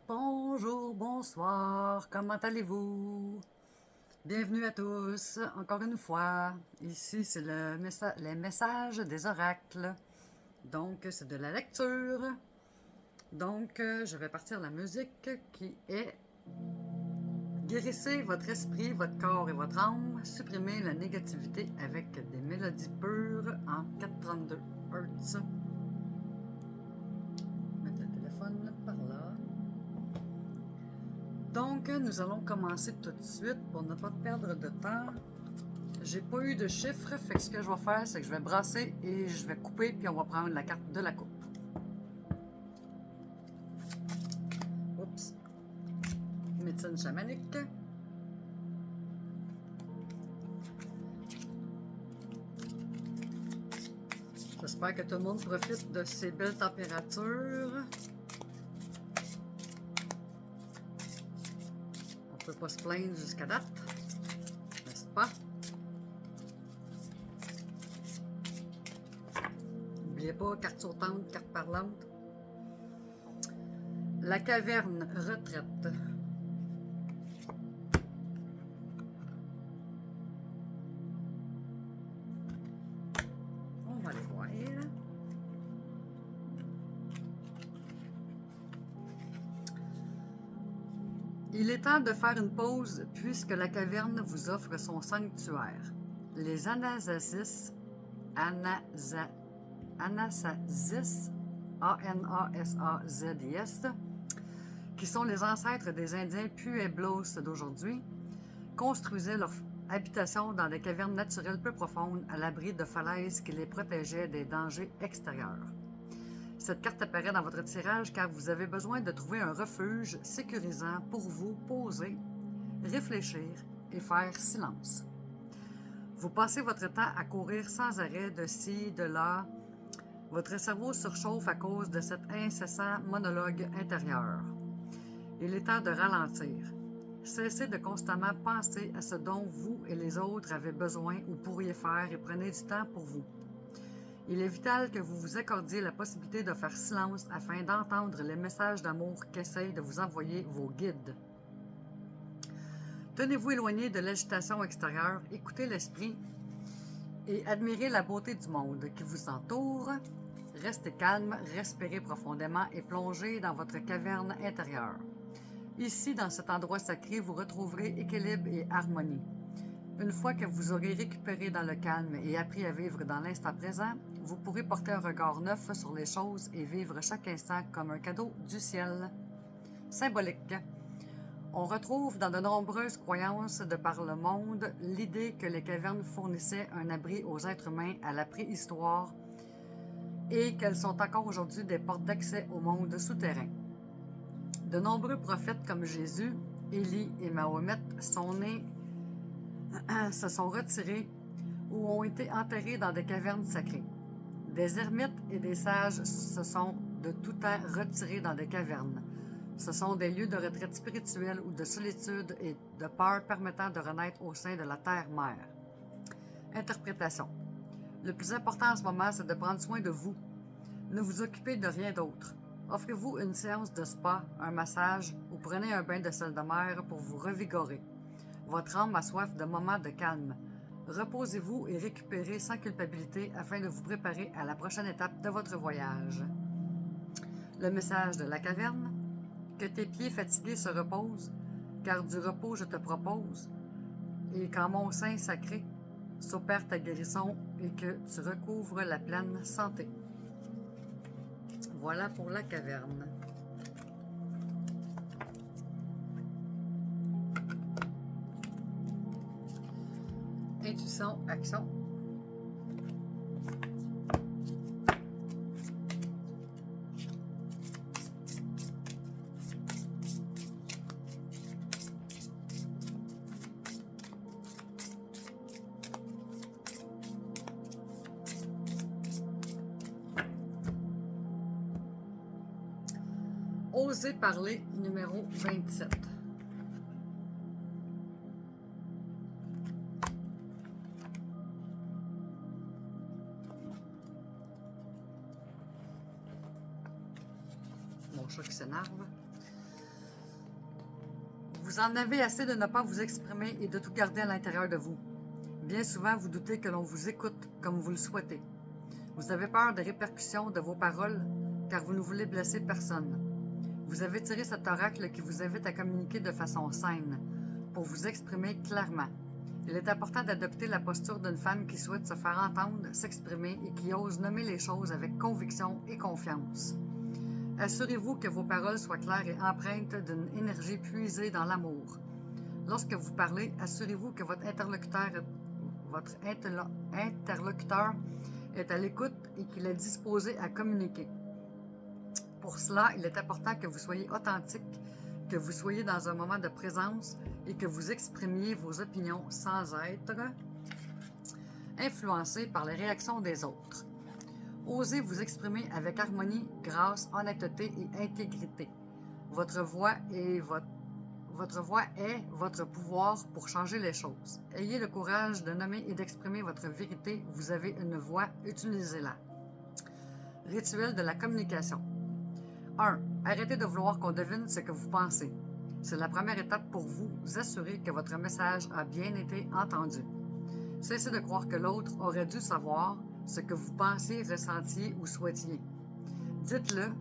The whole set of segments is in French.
Bonjour, bonsoir, comment allez-vous? Bienvenue à tous, encore une fois. Ici, c'est les messages des oracles. Donc, c'est de la lecture. Donc, je vais partir la musique qui est guérissez votre esprit, votre corps et votre âme. Supprimez la négativité avec des mélodies pures en 432 Hz. Mettre le téléphone par là. Donc, nous allons commencer tout de suite pour ne pas perdre de temps. J'ai pas eu de chiffres, fait que ce que je vais faire, c'est que je vais brasser et je vais couper, puis on va prendre la carte de la coupe. Oups. Médecine chamanique. J'espère que tout le monde profite de ces belles températures. On peut pas se plaindre jusqu'à date, n'est-ce pas? N'oubliez pas, carte sautante, carte parlante. La caverne retraite. On va aller voir. Il est temps de faire une pause puisque la caverne vous offre son sanctuaire. Les Anasasis, A-N-A-S-A-Z-I-S, qui sont les ancêtres des Indiens Pueblos d'aujourd'hui, construisaient leur habitation dans des cavernes naturelles peu profondes à l'abri de falaises qui les protégeaient des dangers extérieurs. Cette carte apparaît dans votre tirage car vous avez besoin de trouver un refuge sécurisant pour vous poser, réfléchir et faire silence. Vous passez votre temps à courir sans arrêt de ci, de là. Votre cerveau surchauffe à cause de cet incessant monologue intérieur. Il est temps de ralentir. Cessez de constamment penser à ce dont vous et les autres avez besoin ou pourriez faire et prenez du temps pour vous. Il est vital que vous vous accordiez la possibilité de faire silence afin d'entendre les messages d'amour qu'essayent de vous envoyer vos guides. Tenez-vous éloigné de l'agitation extérieure, écoutez l'esprit et admirez la beauté du monde qui vous entoure. Restez calme, respirez profondément et plongez dans votre caverne intérieure. Ici, dans cet endroit sacré, vous retrouverez équilibre et harmonie. Une fois que vous aurez récupéré dans le calme et appris à vivre dans l'instant présent, vous pourrez porter un regard neuf sur les choses et vivre chaque instant comme un cadeau du ciel. Symbolique. On retrouve dans de nombreuses croyances de par le monde l'idée que les cavernes fournissaient un abri aux êtres humains à la préhistoire et qu'elles sont encore aujourd'hui des portes d'accès au monde souterrain. De nombreux prophètes comme Jésus, Élie et Mahomet se sont retirés ou ont été enterrés dans des cavernes sacrées. Des ermites et des sages se sont de tout temps retirés dans des cavernes. Ce sont des lieux de retraite spirituelle ou de solitude et de peur permettant de renaître au sein de la terre-mère. Interprétation. Le plus important en ce moment, c'est de prendre soin de vous. Ne vous occupez de rien d'autre. Offrez-vous une séance de spa, un massage ou prenez un bain de sel de mer pour vous revigorer. Votre âme a soif de moments de calme. Reposez-vous et récupérez sans culpabilité afin de vous préparer à la prochaine étape de votre voyage. Le message de la caverne. Que tes pieds fatigués se reposent, car du repos je te propose, et qu'en mon sein sacré s'opère ta guérison et que tu recouvres la pleine santé. Voilà pour la caverne. Intuition, action. Osez parler, numéro 27. Mon chat qui s'énerve. Vous en avez assez de ne pas vous exprimer et de tout garder à l'intérieur de vous. Bien souvent, vous doutez que l'on vous écoute comme vous le souhaitez. Vous avez peur des répercussions de vos paroles car vous ne voulez blesser personne. Vous avez tiré cet oracle qui vous invite à communiquer de façon saine, pour vous exprimer clairement. Il est important d'adopter la posture d'une femme qui souhaite se faire entendre, s'exprimer et qui ose nommer les choses avec conviction et confiance. Assurez-vous que vos paroles soient claires et empreintes d'une énergie puisée dans l'amour. Lorsque vous parlez, assurez-vous que votre interlocuteur est à l'écoute et qu'il est disposé à communiquer. Pour cela, il est important que vous soyez authentique, que vous soyez dans un moment de présence et que vous exprimiez vos opinions sans être influencé par les réactions des autres. Osez vous exprimer avec harmonie, grâce, honnêteté et intégrité. Votre voix est votre pouvoir pour changer les choses. Ayez le courage de nommer et d'exprimer votre vérité. Vous avez une voix, utilisez-la. Rituel de la communication. 1. Arrêtez de vouloir qu'on devine ce que vous pensez. C'est la première étape pour vous assurer que votre message a bien été entendu. Cessez de croire que l'autre aurait dû savoir ce que vous pensiez, ressentiez ou souhaitiez. Dites-le,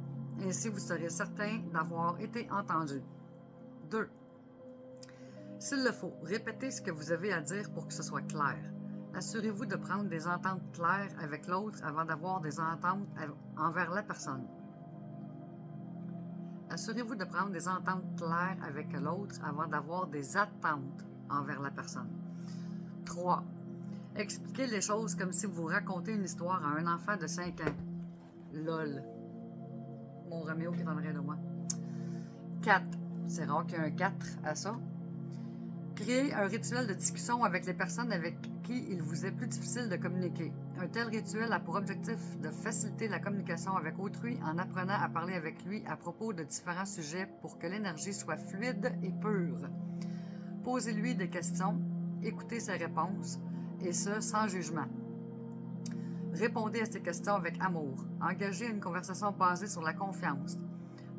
ainsi vous serez certain d'avoir été entendu. 2. S'il le faut, répétez ce que vous avez à dire pour que ce soit clair. Assurez-vous de prendre des ententes claires avec l'autre avant d'avoir des ententes envers la personne. Assurez-vous de prendre des ententes claires avec l'autre avant d'avoir des attentes envers la personne. 3. Expliquez les choses comme si vous racontez une histoire à un enfant de 5 ans. LOL. Mon Roméo qui est en arrière de moi. 4. C'est rare qu'il y ait un 4 à ça. Créez un rituel de discussion avec les personnes avec qui il vous est plus difficile de communiquer. Un tel rituel a pour objectif de faciliter la communication avec autrui en apprenant à parler avec lui à propos de différents sujets pour que l'énergie soit fluide et pure. Posez-lui des questions, écoutez ses réponses, et ce, sans jugement. Répondez à ces questions avec amour. Engagez une conversation basée sur la confiance.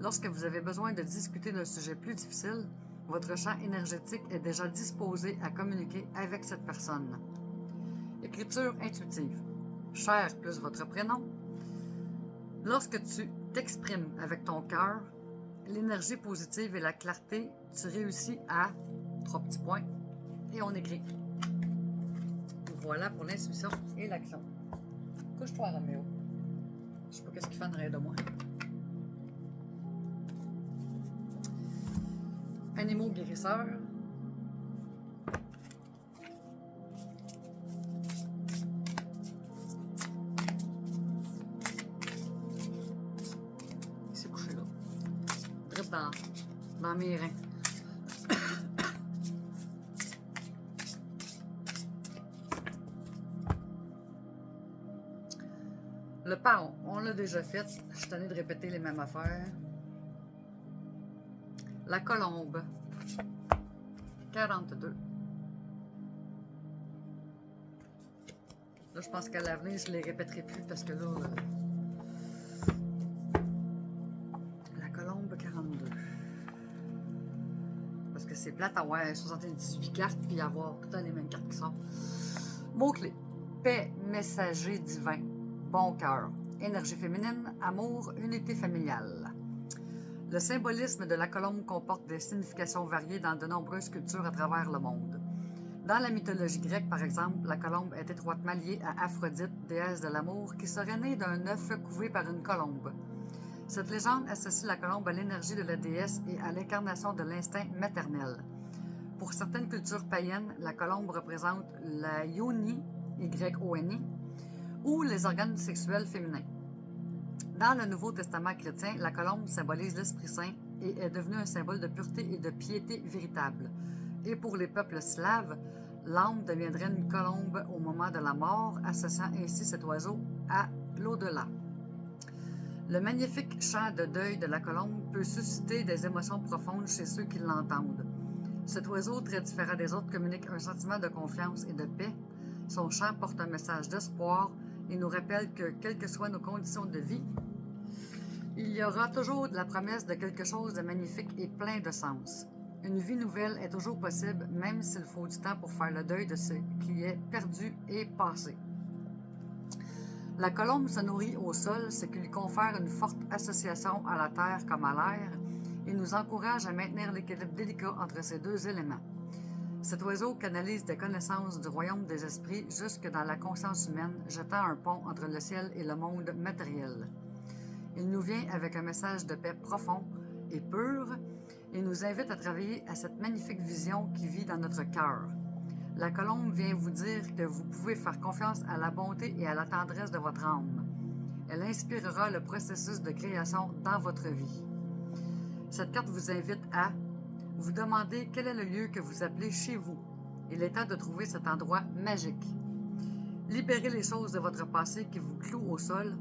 Lorsque vous avez besoin de discuter d'un sujet plus difficile, votre champ énergétique est déjà disposé à communiquer avec cette personne. Écriture intuitive. Cher plus votre prénom. Lorsque tu t'exprimes avec ton cœur, l'énergie positive et la clarté, tu réussis à 3 petits points et on écrit. Voilà pour l'intuition et l'action. Couche-toi, Roméo. Je sais pas qu'est-ce qu'il fait en arrière de moi. Animaux guérisseurs. Il s'est couché là. Drette dans mes reins. Le paon, on l'a déjà fait. Je suis tannée de répéter les mêmes affaires. La colombe, 42. Là, je pense qu'à l'avenir, je ne les répéterai plus parce que là, la colombe, 42. Parce que c'est plate à avoir 78 cartes puis avoir tout le temps les mêmes cartes qui sont. Mots-clés. Paix, messager divin, bon cœur, énergie féminine, amour, unité familiale. Le symbolisme de la colombe comporte des significations variées dans de nombreuses cultures à travers le monde. Dans la mythologie grecque, par exemple, la colombe est étroitement liée à Aphrodite, déesse de l'amour, qui serait née d'un œuf couvé par une colombe. Cette légende associe la colombe à l'énergie de la déesse et à l'incarnation de l'instinct maternel. Pour certaines cultures païennes, la colombe représente la yoni, Y-O-N-I, ou les organes sexuels féminins. Dans le Nouveau Testament chrétien, la colombe symbolise l'Esprit Saint et est devenue un symbole de pureté et de piété véritable. Et pour les peuples slaves, l'âme deviendrait une colombe au moment de la mort, associant ainsi cet oiseau à l'au-delà. Le magnifique chant de deuil de la colombe peut susciter des émotions profondes chez ceux qui l'entendent. Cet oiseau, très différent des autres, communique un sentiment de confiance et de paix. Son chant porte un message d'espoir et nous rappelle que, quelles que soient nos conditions de vie, il y aura toujours de la promesse de quelque chose de magnifique et plein de sens. Une vie nouvelle est toujours possible, même s'il faut du temps pour faire le deuil de ce qui est perdu et passé. La colombe se nourrit au sol, ce qui lui confère une forte association à la terre comme à l'air et nous encourage à maintenir l'équilibre délicat entre ces deux éléments. Cet oiseau canalise des connaissances du royaume des esprits jusque dans la conscience humaine, jetant un pont entre le ciel et le monde matériel. Il nous vient avec un message de paix profond et pur et nous invite à travailler à cette magnifique vision qui vit dans notre cœur. La colombe vient vous dire que vous pouvez faire confiance à la bonté et à la tendresse de votre âme. Elle inspirera le processus de création dans votre vie. Cette carte vous invite à vous demander quel est le lieu que vous appelez chez vous. Il est temps de trouver cet endroit magique. Libérez les choses de votre passé qui vous clouent au sol.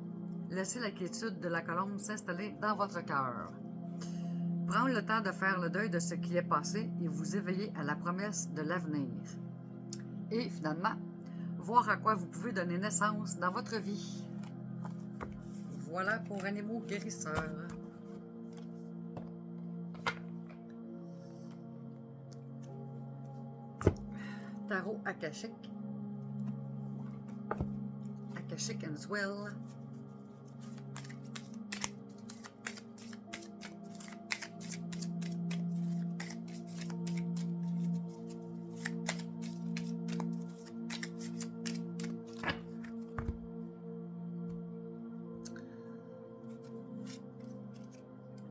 Laissez la quiétude de la colombe s'installer dans votre cœur. Prendre le temps de faire le deuil de ce qui est passé et vous éveiller à la promesse de l'avenir. Et finalement, voir à quoi vous pouvez donner naissance dans votre vie. Voilà pour Animaux guérisseurs. Tarot akashique. Akashic and Swell.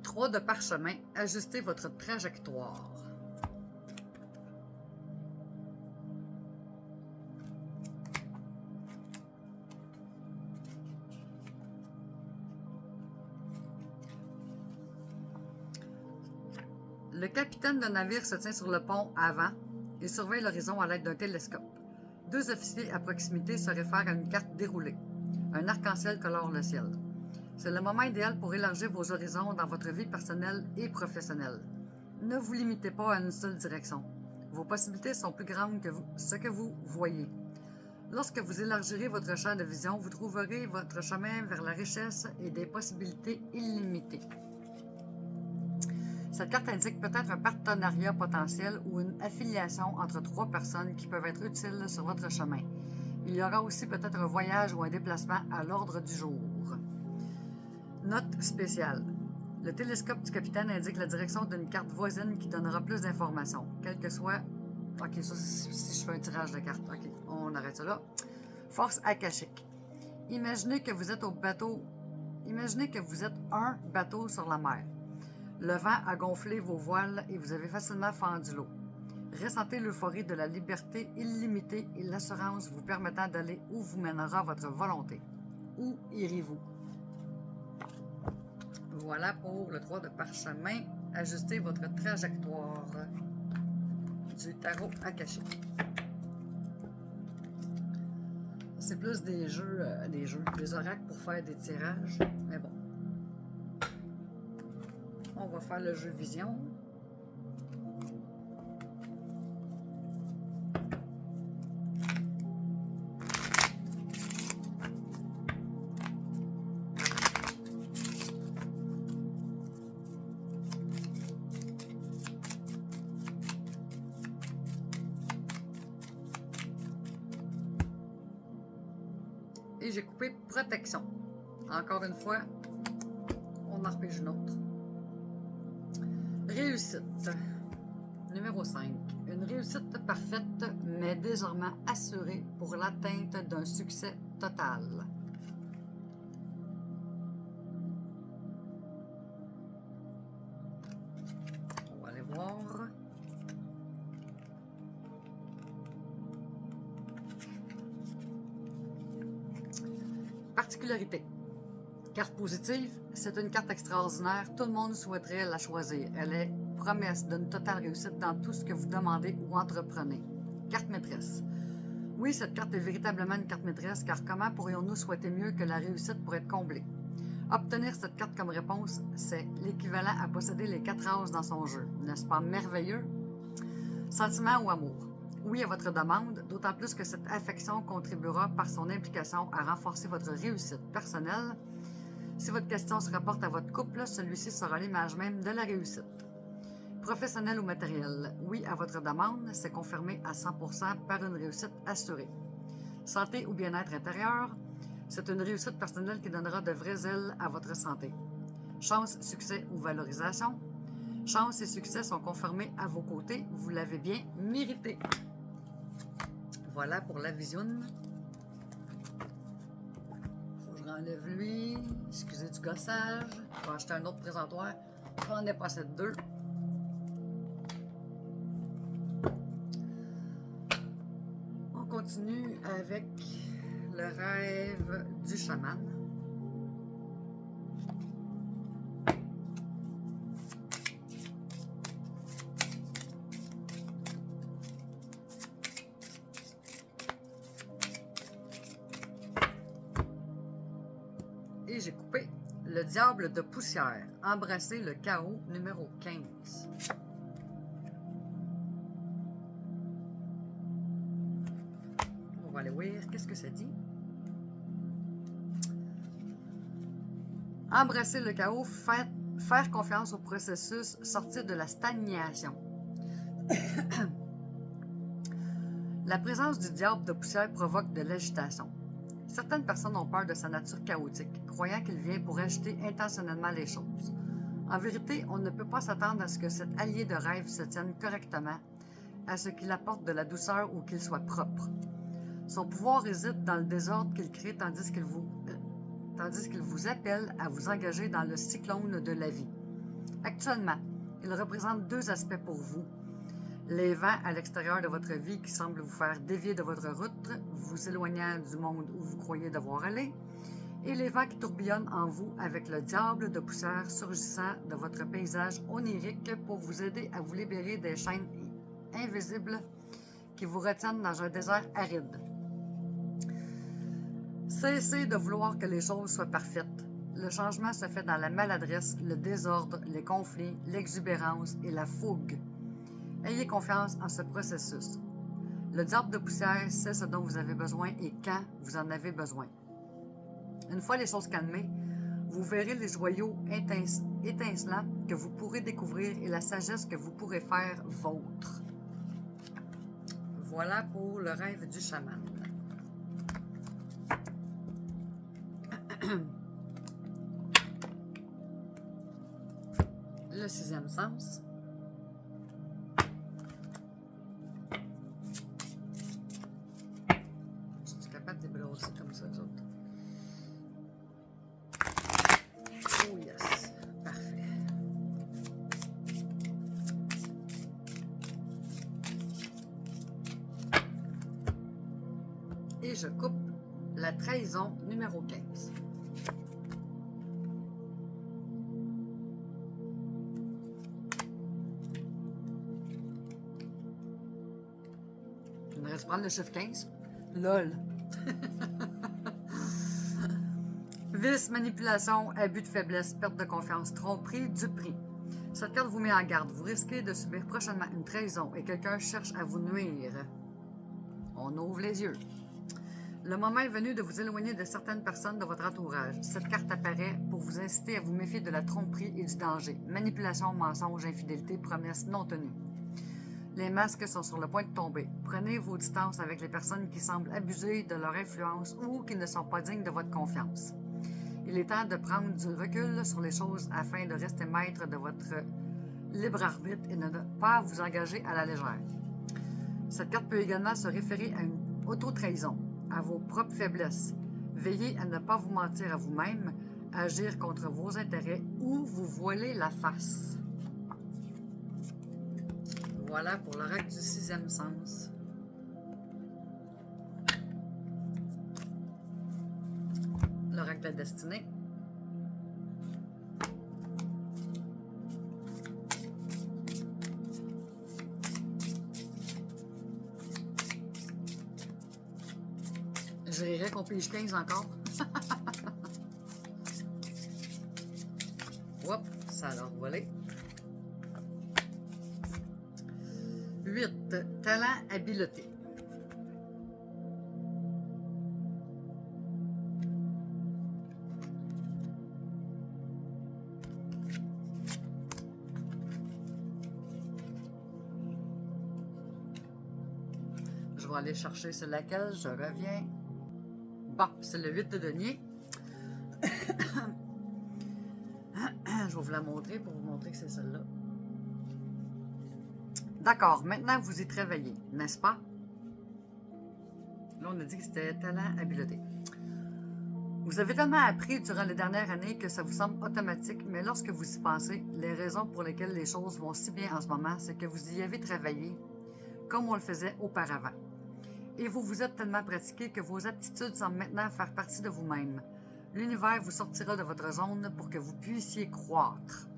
Trois de parchemin, ajustez votre trajectoire. Le capitaine d'un navire se tient sur le pont avant et surveille l'horizon à l'aide d'un télescope. Deux officiers à proximité se réfèrent à une carte déroulée. Un arc-en-ciel colore le ciel. C'est le moment idéal pour élargir vos horizons dans votre vie personnelle et professionnelle. Ne vous limitez pas à une seule direction. Vos possibilités sont plus grandes que ce que vous voyez. Lorsque vous élargirez votre champ de vision, vous trouverez votre chemin vers la richesse et des possibilités illimitées. Cette carte indique peut-être un partenariat potentiel ou une affiliation entre trois personnes qui peuvent être utiles sur votre chemin. Il y aura aussi peut-être un voyage ou un déplacement à l'ordre du jour. Note spéciale. Le télescope du capitaine indique la direction d'une carte voisine qui donnera plus d'informations, quel que soit... Ok, ça, si je fais un tirage de cartes. Ok, on arrête ça là. Force akashique. Imaginez que vous êtes au bateau... Imaginez que vous êtes un bateau sur la mer. Le vent a gonflé vos voiles et vous avez facilement fendu l'eau. Ressentez l'euphorie de la liberté illimitée et l'assurance vous permettant d'aller où vous mènera votre volonté. Où irez-vous? Voilà pour le 3 de parchemin. Ajustez votre trajectoire du tarot akashique. C'est plus des oracles pour faire des tirages, mais bon. On va faire le jeu vision. Et j'ai coupé protection. Encore une fois, on en repêche une autre. Réussite. Numéro 5. Une réussite parfaite, mais désormais assurée pour l'atteinte d'un succès total. On va aller voir. Particularité. Carte positive, c'est une carte extraordinaire. Tout le monde souhaiterait la choisir. Elle est promesse d'une totale réussite dans tout ce que vous demandez ou entreprenez. Carte maîtresse. Oui, cette carte est véritablement une carte maîtresse, car comment pourrions-nous souhaiter mieux que la réussite pour être comblée? Obtenir cette carte comme réponse, c'est l'équivalent à posséder les 4 as dans son jeu. N'est-ce pas merveilleux? Sentiment ou amour? Oui à votre demande, d'autant plus que cette affection contribuera par son implication à renforcer votre réussite personnelle. Si votre question se rapporte à votre couple, celui-ci sera l'image même de la réussite. Professionnel ou matériel, oui à votre demande, c'est confirmé à 100% par une réussite assurée. Santé ou bien-être intérieur, c'est une réussite personnelle qui donnera de vraies ailes à votre santé. Chance, succès ou valorisation, chance et succès sont confirmés à vos côtés, vous l'avez bien mérité. Voilà pour la vision. Faut que je renlève lui, excusez du gossage, je vais acheter un autre présentoir, j'en ai passé deux. On continue avec le rêve du chaman. Et j'ai coupé le diable de poussière. Embrasser le chaos numéro 15. On va aller voir qu'est-ce que ça dit. Embrasser le chaos, faire confiance au processus, sortir de la stagnation. La présence du diable de poussière provoque de l'agitation. Certaines personnes ont peur de sa nature chaotique, croyant qu'il vient pour agiter intentionnellement les choses. En vérité, on ne peut pas s'attendre à ce que cet allié de rêve se tienne correctement, à ce qu'il apporte de la douceur ou qu'il soit propre. Son pouvoir réside dans le désordre qu'il crée tandis qu'il vous appelle à vous engager dans le cyclone de la vie. Actuellement, il représente deux aspects pour vous. Les vents à l'extérieur de votre vie qui semblent vous faire dévier de votre route, vous éloignant du monde où vous croyez devoir aller, et les vents qui tourbillonnent en vous avec le diable de poussière surgissant de votre paysage onirique pour vous aider à vous libérer des chaînes invisibles qui vous retiennent dans un désert aride. Cessez de vouloir que les choses soient parfaites. Le changement se fait dans la maladresse, le désordre, les conflits, l'exubérance et la fougue. Ayez confiance en ce processus. Le diable de poussière sait ce dont vous avez besoin et quand vous en avez besoin. Une fois les choses calmées, vous verrez les joyaux étincelants que vous pourrez découvrir et la sagesse que vous pourrez faire vôtre. Voilà pour le rêve du chaman. Le sixième sens. Je suis capable de brosser comme ça, les autres. Oh yes, parfait. Et je coupe la trahison numéro 15. Il me reste prendre le chiffre 15. LOL. Vice, manipulation, abus de faiblesse, perte de confiance, tromperie, duperie. Cette carte vous met en garde. Vous risquez de subir prochainement une trahison et quelqu'un cherche à vous nuire. On ouvre les yeux. Le moment est venu de vous éloigner de certaines personnes de votre entourage. Cette carte apparaît pour vous inciter à vous méfier de la tromperie et du danger. Manipulation, mensonge, infidélité, promesses non tenues. Les masques sont sur le point de tomber. Prenez vos distances avec les personnes qui semblent abuser de leur influence ou qui ne sont pas dignes de votre confiance. Il est temps de prendre du recul sur les choses afin de rester maître de votre libre arbitre et de ne pas vous engager à la légère. Cette carte peut également se référer à une auto-trahison, à vos propres faiblesses. Veillez à ne pas vous mentir à vous-même, agir contre vos intérêts ou vous voiler la face. Voilà pour l'oracle du sixième sens. L'oracle de la destinée. Je dirais qu'on pige 15 encore. Hop, ça a alors volé. 8. Talent, habileté. Je vais aller chercher c'est laquelle, je reviens. Bon, c'est le 8 de denier. Je vais vous la montrer pour vous montrer que c'est celle-là. D'accord, maintenant vous êtes réveillé, n'est-ce pas? Là, on a dit que c'était talent, habileté. Vous avez tellement appris durant les dernières années que ça vous semble automatique, mais lorsque vous y pensez, les raisons pour lesquelles les choses vont si bien en ce moment, c'est que vous y avez travaillé comme on le faisait auparavant. Et vous vous êtes tellement pratiqué que vos aptitudes semblent maintenant faire partie de vous-même. L'univers vous sortira de votre zone pour que vous puissiez croître.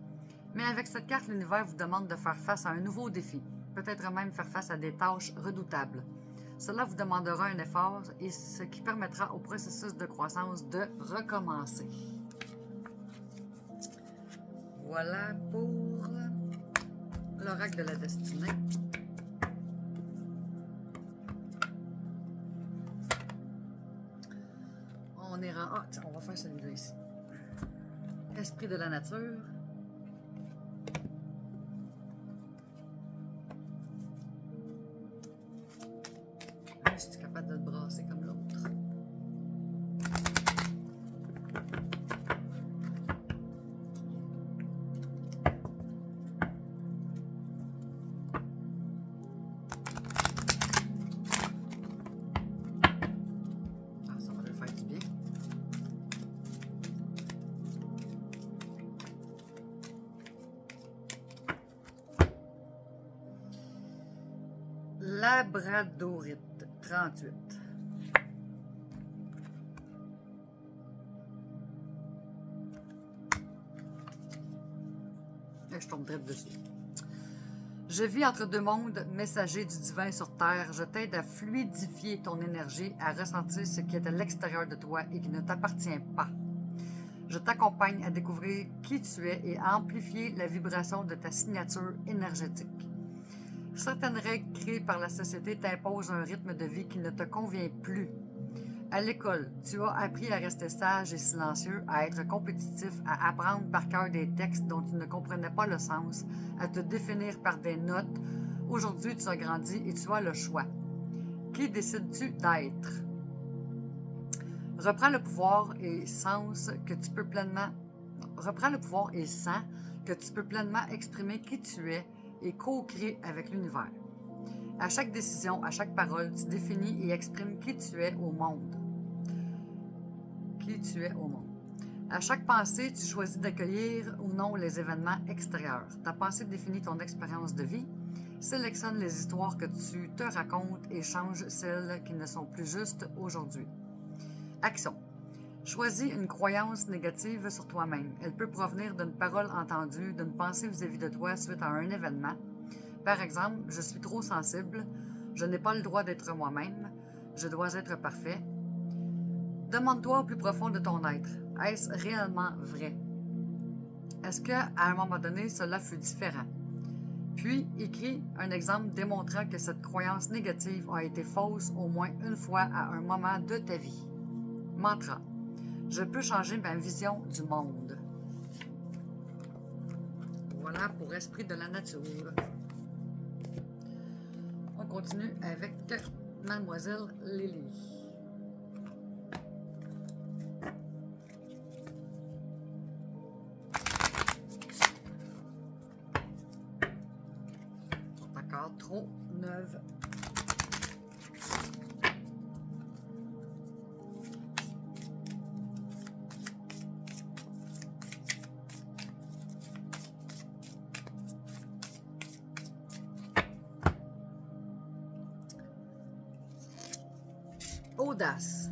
Mais avec cette carte, l'univers vous demande de faire face à un nouveau défi, peut-être même faire face à des tâches redoutables. Cela vous demandera un effort et ce qui permettra au processus de croissance de recommencer. Voilà pour l'oracle de la destinée. On est rend... Ah, tiens, on va faire celui-là ici. Esprit de la nature. Je suis capable de le brasser comme l'autre. Ah, ça va lui faire du bien. Labradorite, 38. Et je tombe direct dessus. Je vis entre deux mondes, messager du divin sur terre. Je t'aide à fluidifier ton énergie, à ressentir ce qui est à l'extérieur de toi et qui ne t'appartient pas. Je t'accompagne à découvrir qui tu es et à amplifier la vibration de ta signature énergétique. Certaines règles créées par la société t'imposent un rythme de vie qui ne te convient plus. À l'école, tu as appris à rester sage et silencieux, à être compétitif, à apprendre par cœur des textes dont tu ne comprenais pas le sens, à te définir par des notes. Aujourd'hui, tu as grandi et tu as le choix. Qui décides-tu d'être? Reprends le pouvoir et sens que tu peux pleinement... Reprends le pouvoir et sens que tu peux pleinement exprimer qui tu es et co-créer avec l'univers. À chaque décision, à chaque parole, tu définis et exprimes qui tu es au monde. Qui tu es au monde. À chaque pensée, tu choisis d'accueillir ou non les événements extérieurs. Ta pensée définit ton expérience de vie, sélectionne les histoires que tu te racontes et change celles qui ne sont plus justes aujourd'hui. Action. Choisis une croyance négative sur toi-même. Elle peut provenir d'une parole entendue, d'une pensée vis-à-vis de toi suite à un événement. Par exemple, je suis trop sensible, je n'ai pas le droit d'être moi-même, je dois être parfait. Demande-toi au plus profond de ton être, est-ce réellement vrai? Est-ce qu'à un moment donné, cela fut différent? Puis, écris un exemple démontrant que cette croyance négative a été fausse au moins une fois à un moment de ta vie. Mantra. Je peux changer ma vision du monde. Voilà pour Esprit de la nature. On continue avec Mademoiselle Lily. Encore trop neuve. Audace.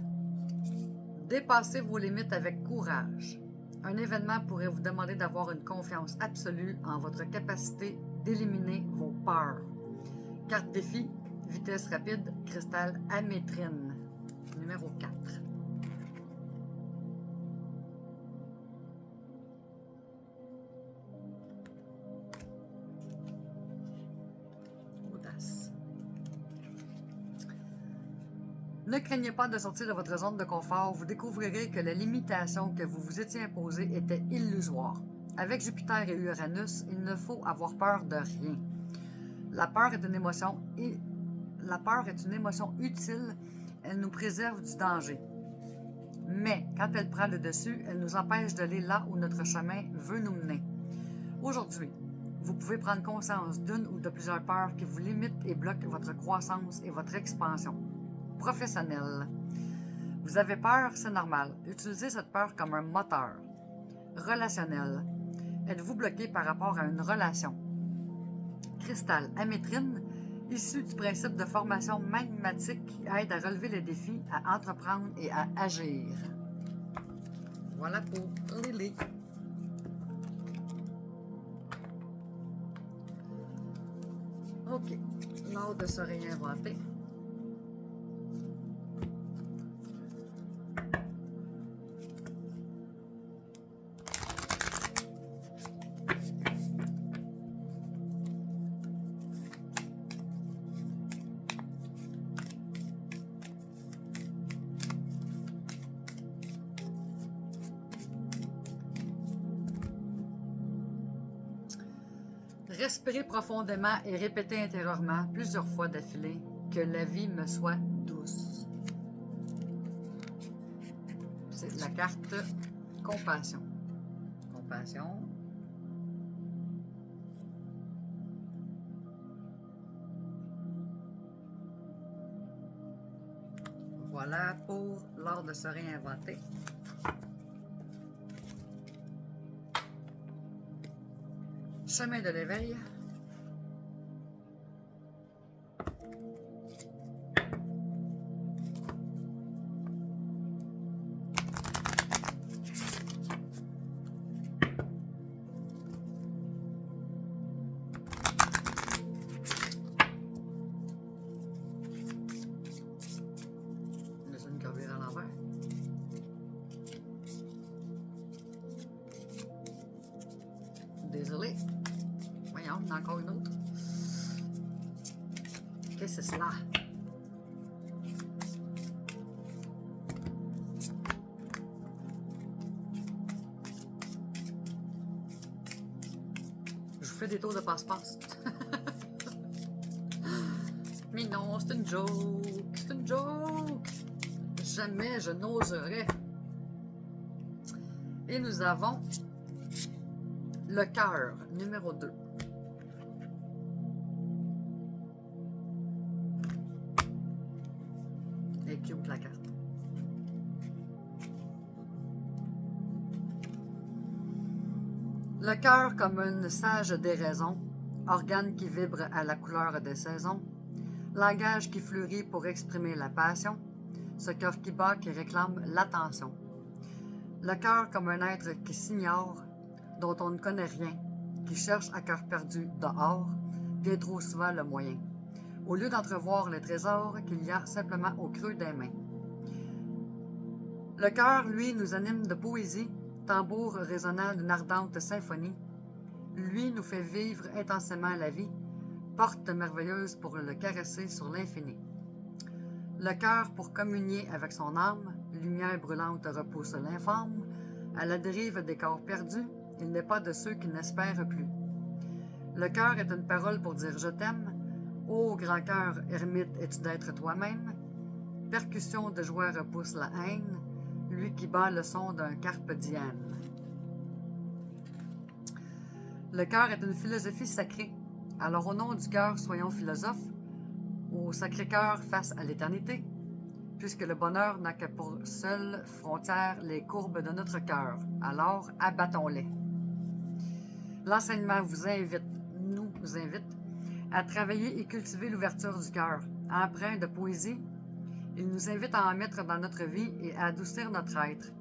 Dépassez vos limites avec courage. Un événement pourrait vous demander d'avoir une confiance absolue en votre capacité d'éliminer vos peurs. Carte défi, vitesse rapide, cristal amétrine. Numéro 4. Audace. Ne craignez pas de sortir de votre zone de confort, vous découvrirez que la limitation que vous vous étiez imposée était illusoire. Avec Jupiter et Uranus, il ne faut avoir peur de rien. La peur est une émotion la peur est une émotion utile, elle nous préserve du danger. Mais quand elle prend le dessus, elle nous empêche d'aller là où notre chemin veut nous mener. Aujourd'hui, vous pouvez prendre conscience d'une ou de plusieurs peurs qui vous limitent et bloquent votre croissance et votre expansion. Professionnelle. Vous avez peur, c'est normal. Utilisez cette peur comme un moteur. Relationnel. Êtes-vous bloqué par rapport à une relation? Cristal amétrine, issu du principe de formation magmatique qui aide à relever les défis, à entreprendre et à agir. Voilà pour Lily. OK. L'art de se réinventer. Respirez profondément et répétez intérieurement plusieurs fois d'affilée que la vie me soit douce. C'est la carte compassion. Compassion. Voilà pour l'art de se réinventer. Chemin de l'éveil. Laisse une gravure à l'envers. Désolé. Voyons, il y en a encore une autre. Qu'est-ce que c'est cela? Je vous fais des tours de passe-passe. Mais non, c'est une joke. C'est une joke. Jamais je n'oserais. Et nous avons le cœur, numéro 2. Elle est cute, la carte. Le cœur comme une sage déraison, organe qui vibre à la couleur des saisons, langage qui fleurit pour exprimer la passion, ce cœur qui bat qui réclame l'attention. Le cœur comme un être qui s'ignore, dont on ne connaît rien, qui cherche à cœur perdu dehors, bien trop souvent le moyen, au lieu d'entrevoir les trésors qu'il y a simplement au creux des mains. Le cœur, lui, nous anime de poésie, tambour résonnant d'une ardente symphonie. Lui nous fait vivre intensément la vie, porte merveilleuse pour le caresser sur l'infini. Le cœur pour communier avec son âme, lumière brûlante repousse l'infâme, à la dérive des corps perdus, il n'est pas de ceux qui n'espèrent plus. Le cœur est une parole pour dire je t'aime, ô grand cœur, ermite es-tu d'être toi-même? Percussion de joie repousse la haine, lui qui bat le son d'un carpe diem. Le cœur est une philosophie sacrée. Alors au nom du cœur, soyons philosophes, au Sacré-Cœur face à l'éternité, puisque le bonheur n'a que pour seule frontière les courbes de notre cœur. Alors abattons-les. L'enseignement nous invite à travailler et cultiver l'ouverture du cœur, empreint de poésie. Il nous invite à en mettre dans notre vie et à adoucir notre être.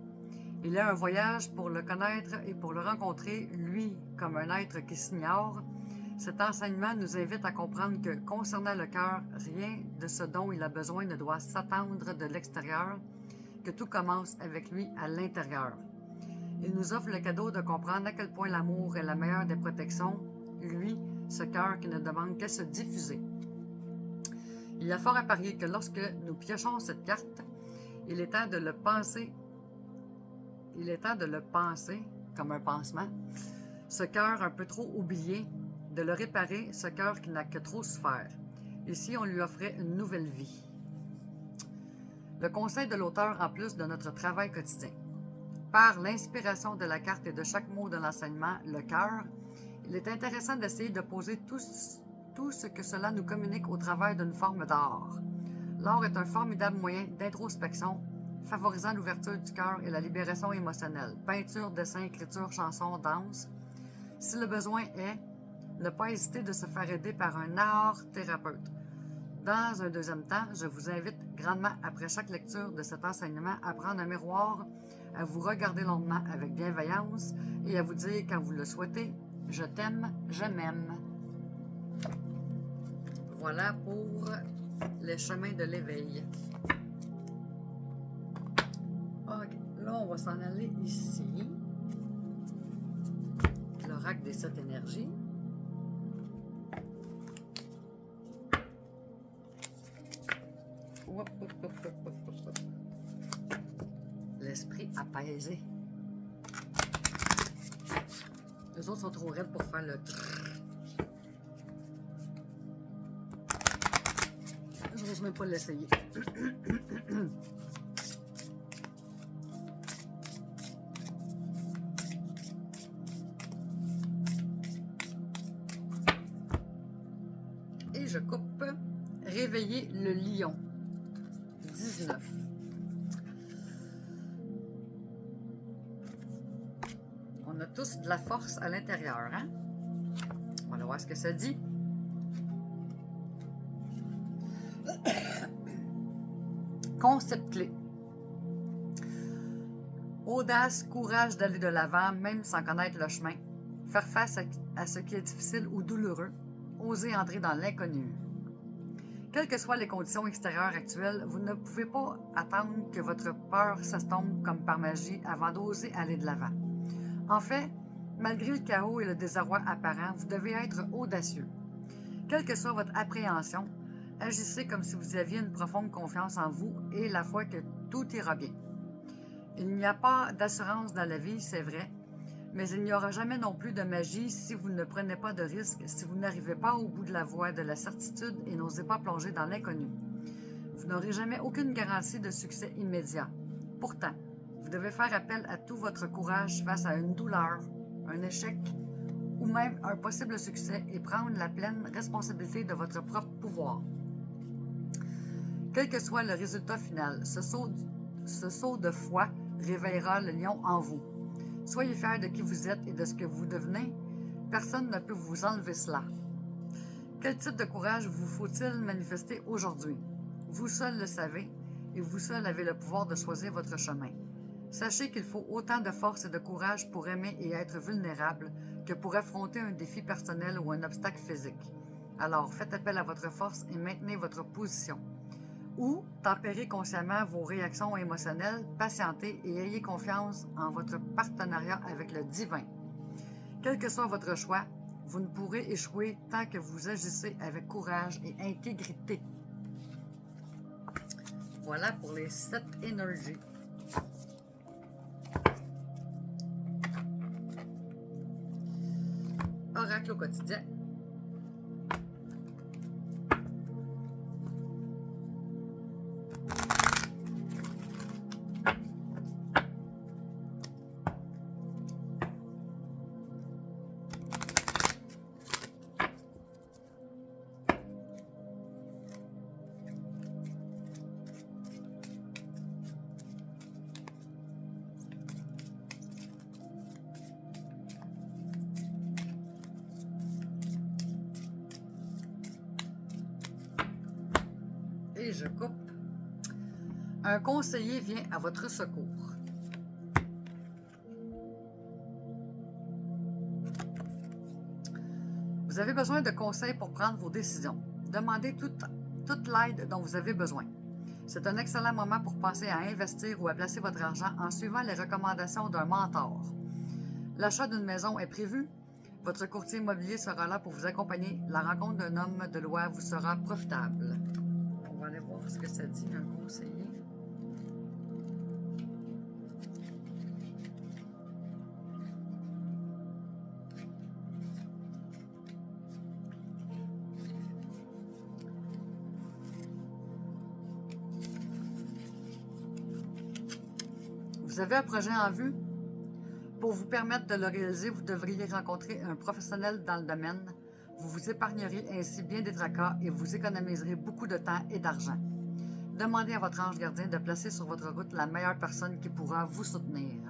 Il y a un voyage pour le connaître et pour le rencontrer, lui, comme un être qui s'ignore. Cet enseignement nous invite à comprendre que, concernant le cœur, rien de ce dont il a besoin ne doit s'attendre de l'extérieur, que tout commence avec lui à l'intérieur. Il nous offre le cadeau de comprendre à quel point l'amour est la meilleure des protections, lui, ce cœur qui ne demande qu'à se diffuser. Il y a fort à parier que lorsque nous piochons cette carte, il est temps de le penser. Il est temps de le penser comme un pansement. Ce cœur un peu trop oublié, de le réparer, ce cœur qui n'a que trop souffert. Ici, on lui offrait une nouvelle vie. Le conseil de l'auteur en plus de notre travail quotidien. Par l'inspiration de la carte et de chaque mot de l'enseignement, le cœur, il est intéressant d'essayer de poser tout ce que cela nous communique au travers d'une forme d'art. L'art est un formidable moyen d'introspection, favorisant l'ouverture du cœur et la libération émotionnelle. Peinture, dessin, écriture, chanson, danse. Si le besoin est, ne pas hésiter de se faire aider par un art-thérapeute. Dans un deuxième temps, je vous invite grandement, après chaque lecture de cet enseignement, à prendre un miroir, à vous regarder longuement avec bienveillance et à vous dire, quand vous le souhaitez, « Je t'aime, je m'aime ». Voilà pour les chemins de l'éveil. Ok, là, on va s'en aller ici. L'oracle des 7 énergies. L'esprit apaisé. Les autres sont trop raides pour faire le... Je n'ose même pas l'essayer. Et je coupe. Réveiller le lion. 19. On a tous de la force à l'intérieur, hein? On va voir ce que ça dit. Concept clé. Audace, courage d'aller de l'avant, même sans connaître le chemin. Faire face à ce qui est difficile ou douloureux. Oser entrer dans l'inconnu. Quelles que soient les conditions extérieures actuelles, vous ne pouvez pas attendre que votre peur s'estompe comme par magie avant d'oser aller de l'avant. En fait, malgré le chaos et le désarroi apparent, vous devez être audacieux. Quelle que soit votre appréhension, agissez comme si vous aviez une profonde confiance en vous et la foi que tout ira bien. Il n'y a pas d'assurance dans la vie, c'est vrai, mais il n'y aura jamais non plus de magie si vous ne prenez pas de risques, si vous n'arrivez pas au bout de la voie de la certitude et n'osez pas plonger dans l'inconnu. Vous n'aurez jamais aucune garantie de succès immédiat. Pourtant, vous devez faire appel à tout votre courage face à une douleur, un échec ou même un possible succès et prendre la pleine responsabilité de votre propre pouvoir. Quel que soit le résultat final, ce saut de foi réveillera le lion en vous. Soyez fiers de qui vous êtes et de ce que vous devenez. Personne ne peut vous enlever cela. Quel type de courage vous faut-il manifester aujourd'hui? Vous seul le savez et vous seul avez le pouvoir de choisir votre chemin. Sachez qu'il faut autant de force et de courage pour aimer et être vulnérable que pour affronter un défi personnel ou un obstacle physique. Alors, faites appel à votre force et maintenez votre position. Ou tempérez consciemment vos réactions émotionnelles, patientez et ayez confiance en votre partenariat avec le divin. Quel que soit votre choix, vous ne pourrez échouer tant que vous agissez avec courage et intégrité. Voilà pour les 7 énergies. Oracle au quotidien. Et je coupe. Un conseiller vient à votre secours. Vous avez besoin de conseils pour prendre vos décisions. Demandez toute l'aide dont vous avez besoin. C'est un excellent moment pour penser à investir ou à placer votre argent en suivant les recommandations d'un mentor. L'achat d'une maison est prévu. Votre courtier immobilier sera là pour vous accompagner. La rencontre d'un homme de loi vous sera profitable. On va aller voir ce que ça dit, un conseiller. Vous avez un projet en vue? Pour vous permettre de le réaliser, vous devriez rencontrer un professionnel dans le domaine. Vous vous épargnerez ainsi bien des tracas et vous économiserez beaucoup de temps et d'argent. Demandez à votre ange gardien de placer sur votre route la meilleure personne qui pourra vous soutenir.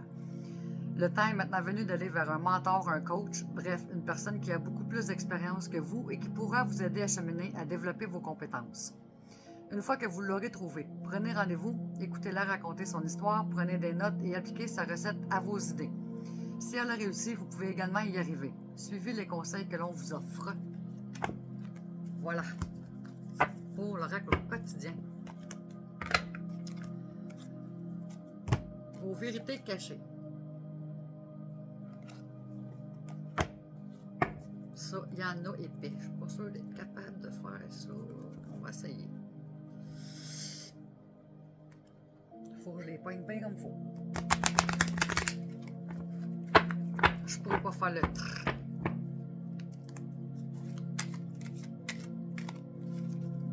Le temps est maintenant venu d'aller vers un mentor, un coach, bref, une personne qui a beaucoup plus d'expérience que vous et qui pourra vous aider à cheminer, à développer vos compétences. Une fois que vous l'aurez trouvé, prenez rendez-vous, écoutez-la raconter son histoire, prenez des notes et appliquez sa recette à vos idées. Si elle a réussi, vous pouvez également y arriver. Suivez les conseils que l'on vous offre. Voilà, pour l'oracle au quotidien. Vos vérités cachées. Ça, il y en a épais. Je ne suis pas sûre d'être capable de faire ça. On va essayer. Il faut que je les poigne bien comme il faut. Je ne pourrais pas faire le trrr.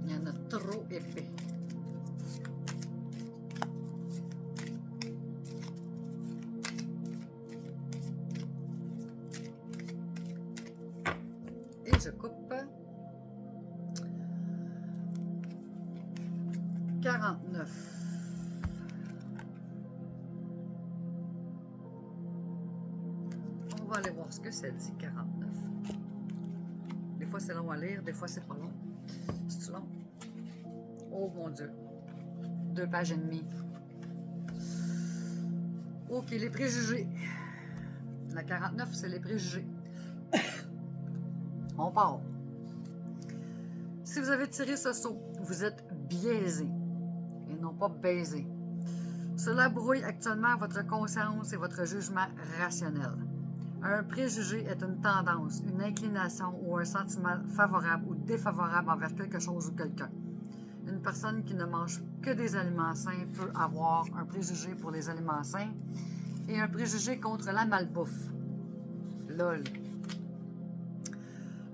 Il y en a trop épais. Et je coupe 49. On va aller voir ce que ça dit, 49. Des fois, c'est long à lire, des fois, c'est pas long. C'est long? Oh mon Dieu. 2 pages et demie. OK, les préjugés. La 49, c'est les préjugés. On part. Si vous avez tiré ce saut, vous êtes biaisé et non pas baisé. Cela brouille actuellement votre conscience et votre jugement rationnel. Un préjugé est une tendance, une inclination ou un sentiment favorable ou défavorable envers quelque chose ou quelqu'un. Une personne qui ne mange que des aliments sains peut avoir un préjugé pour les aliments sains et un préjugé contre la malbouffe. LOL.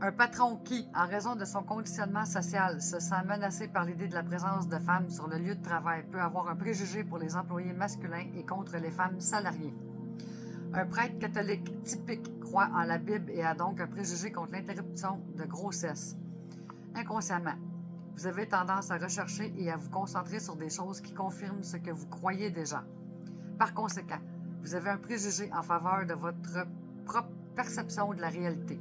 Un patron qui, en raison de son conditionnement social, se sent menacé par l'idée de la présence de femmes sur le lieu de travail peut avoir un préjugé pour les employés masculins et contre les femmes salariées. Un prêtre catholique typique croit en la Bible et a donc un préjugé contre l'interruption de grossesse. Inconsciemment, vous avez tendance à rechercher et à vous concentrer sur des choses qui confirment ce que vous croyez déjà. Par conséquent, vous avez un préjugé en faveur de votre propre perception de la réalité.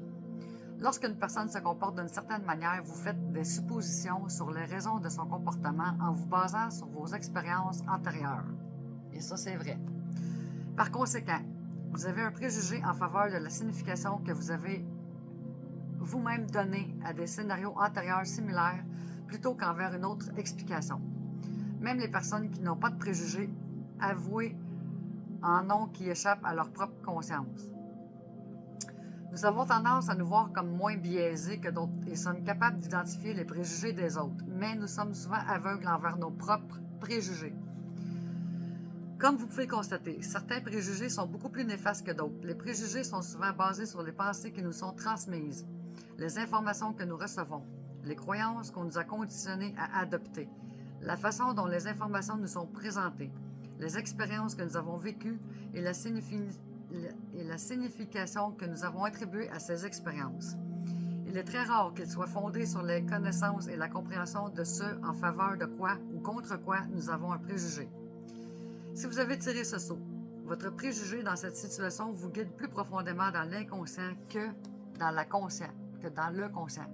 Lorsqu'une personne se comporte d'une certaine manière, vous faites des suppositions sur les raisons de son comportement en vous basant sur vos expériences antérieures. Et ça, c'est vrai. Par conséquent, vous avez un préjugé en faveur de la signification que vous avez vous-même donnée à des scénarios antérieurs similaires plutôt qu'envers une autre explication. Même les personnes qui n'ont pas de préjugés avoués en ont qui échappent à leur propre conscience. Nous avons tendance à nous voir comme moins biaisés que d'autres et sommes capables d'identifier les préjugés des autres, mais nous sommes souvent aveugles envers nos propres préjugés. Comme vous pouvez le constater, certains préjugés sont beaucoup plus néfastes que d'autres. Les préjugés sont souvent basés sur les pensées qui nous sont transmises, les informations que nous recevons, les croyances qu'on nous a conditionnés à adopter, la façon dont les informations nous sont présentées, les expériences que nous avons vécues et la signification que nous avons attribuée à ces expériences. Il est très rare qu'ils soient fondés sur les connaissances et la compréhension de ce en faveur de quoi ou contre quoi nous avons un préjugé. Si vous avez tiré ce saut, votre préjugé dans cette situation vous guide plus profondément dans l'inconscient que dans le conscient.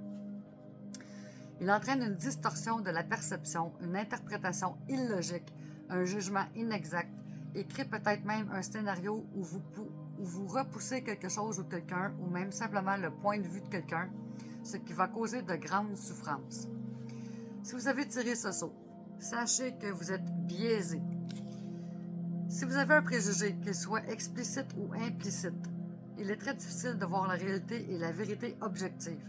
Il entraîne une distorsion de la perception, une interprétation illogique, un jugement inexact et crée peut-être même un scénario où vous repoussez quelque chose ou quelqu'un, ou même simplement le point de vue de quelqu'un, ce qui va causer de grandes souffrances. Si vous avez tiré ce saut, sachez que vous êtes biaisé. Si vous avez un préjugé, qu'il soit explicite ou implicite, il est très difficile de voir la réalité et la vérité objective.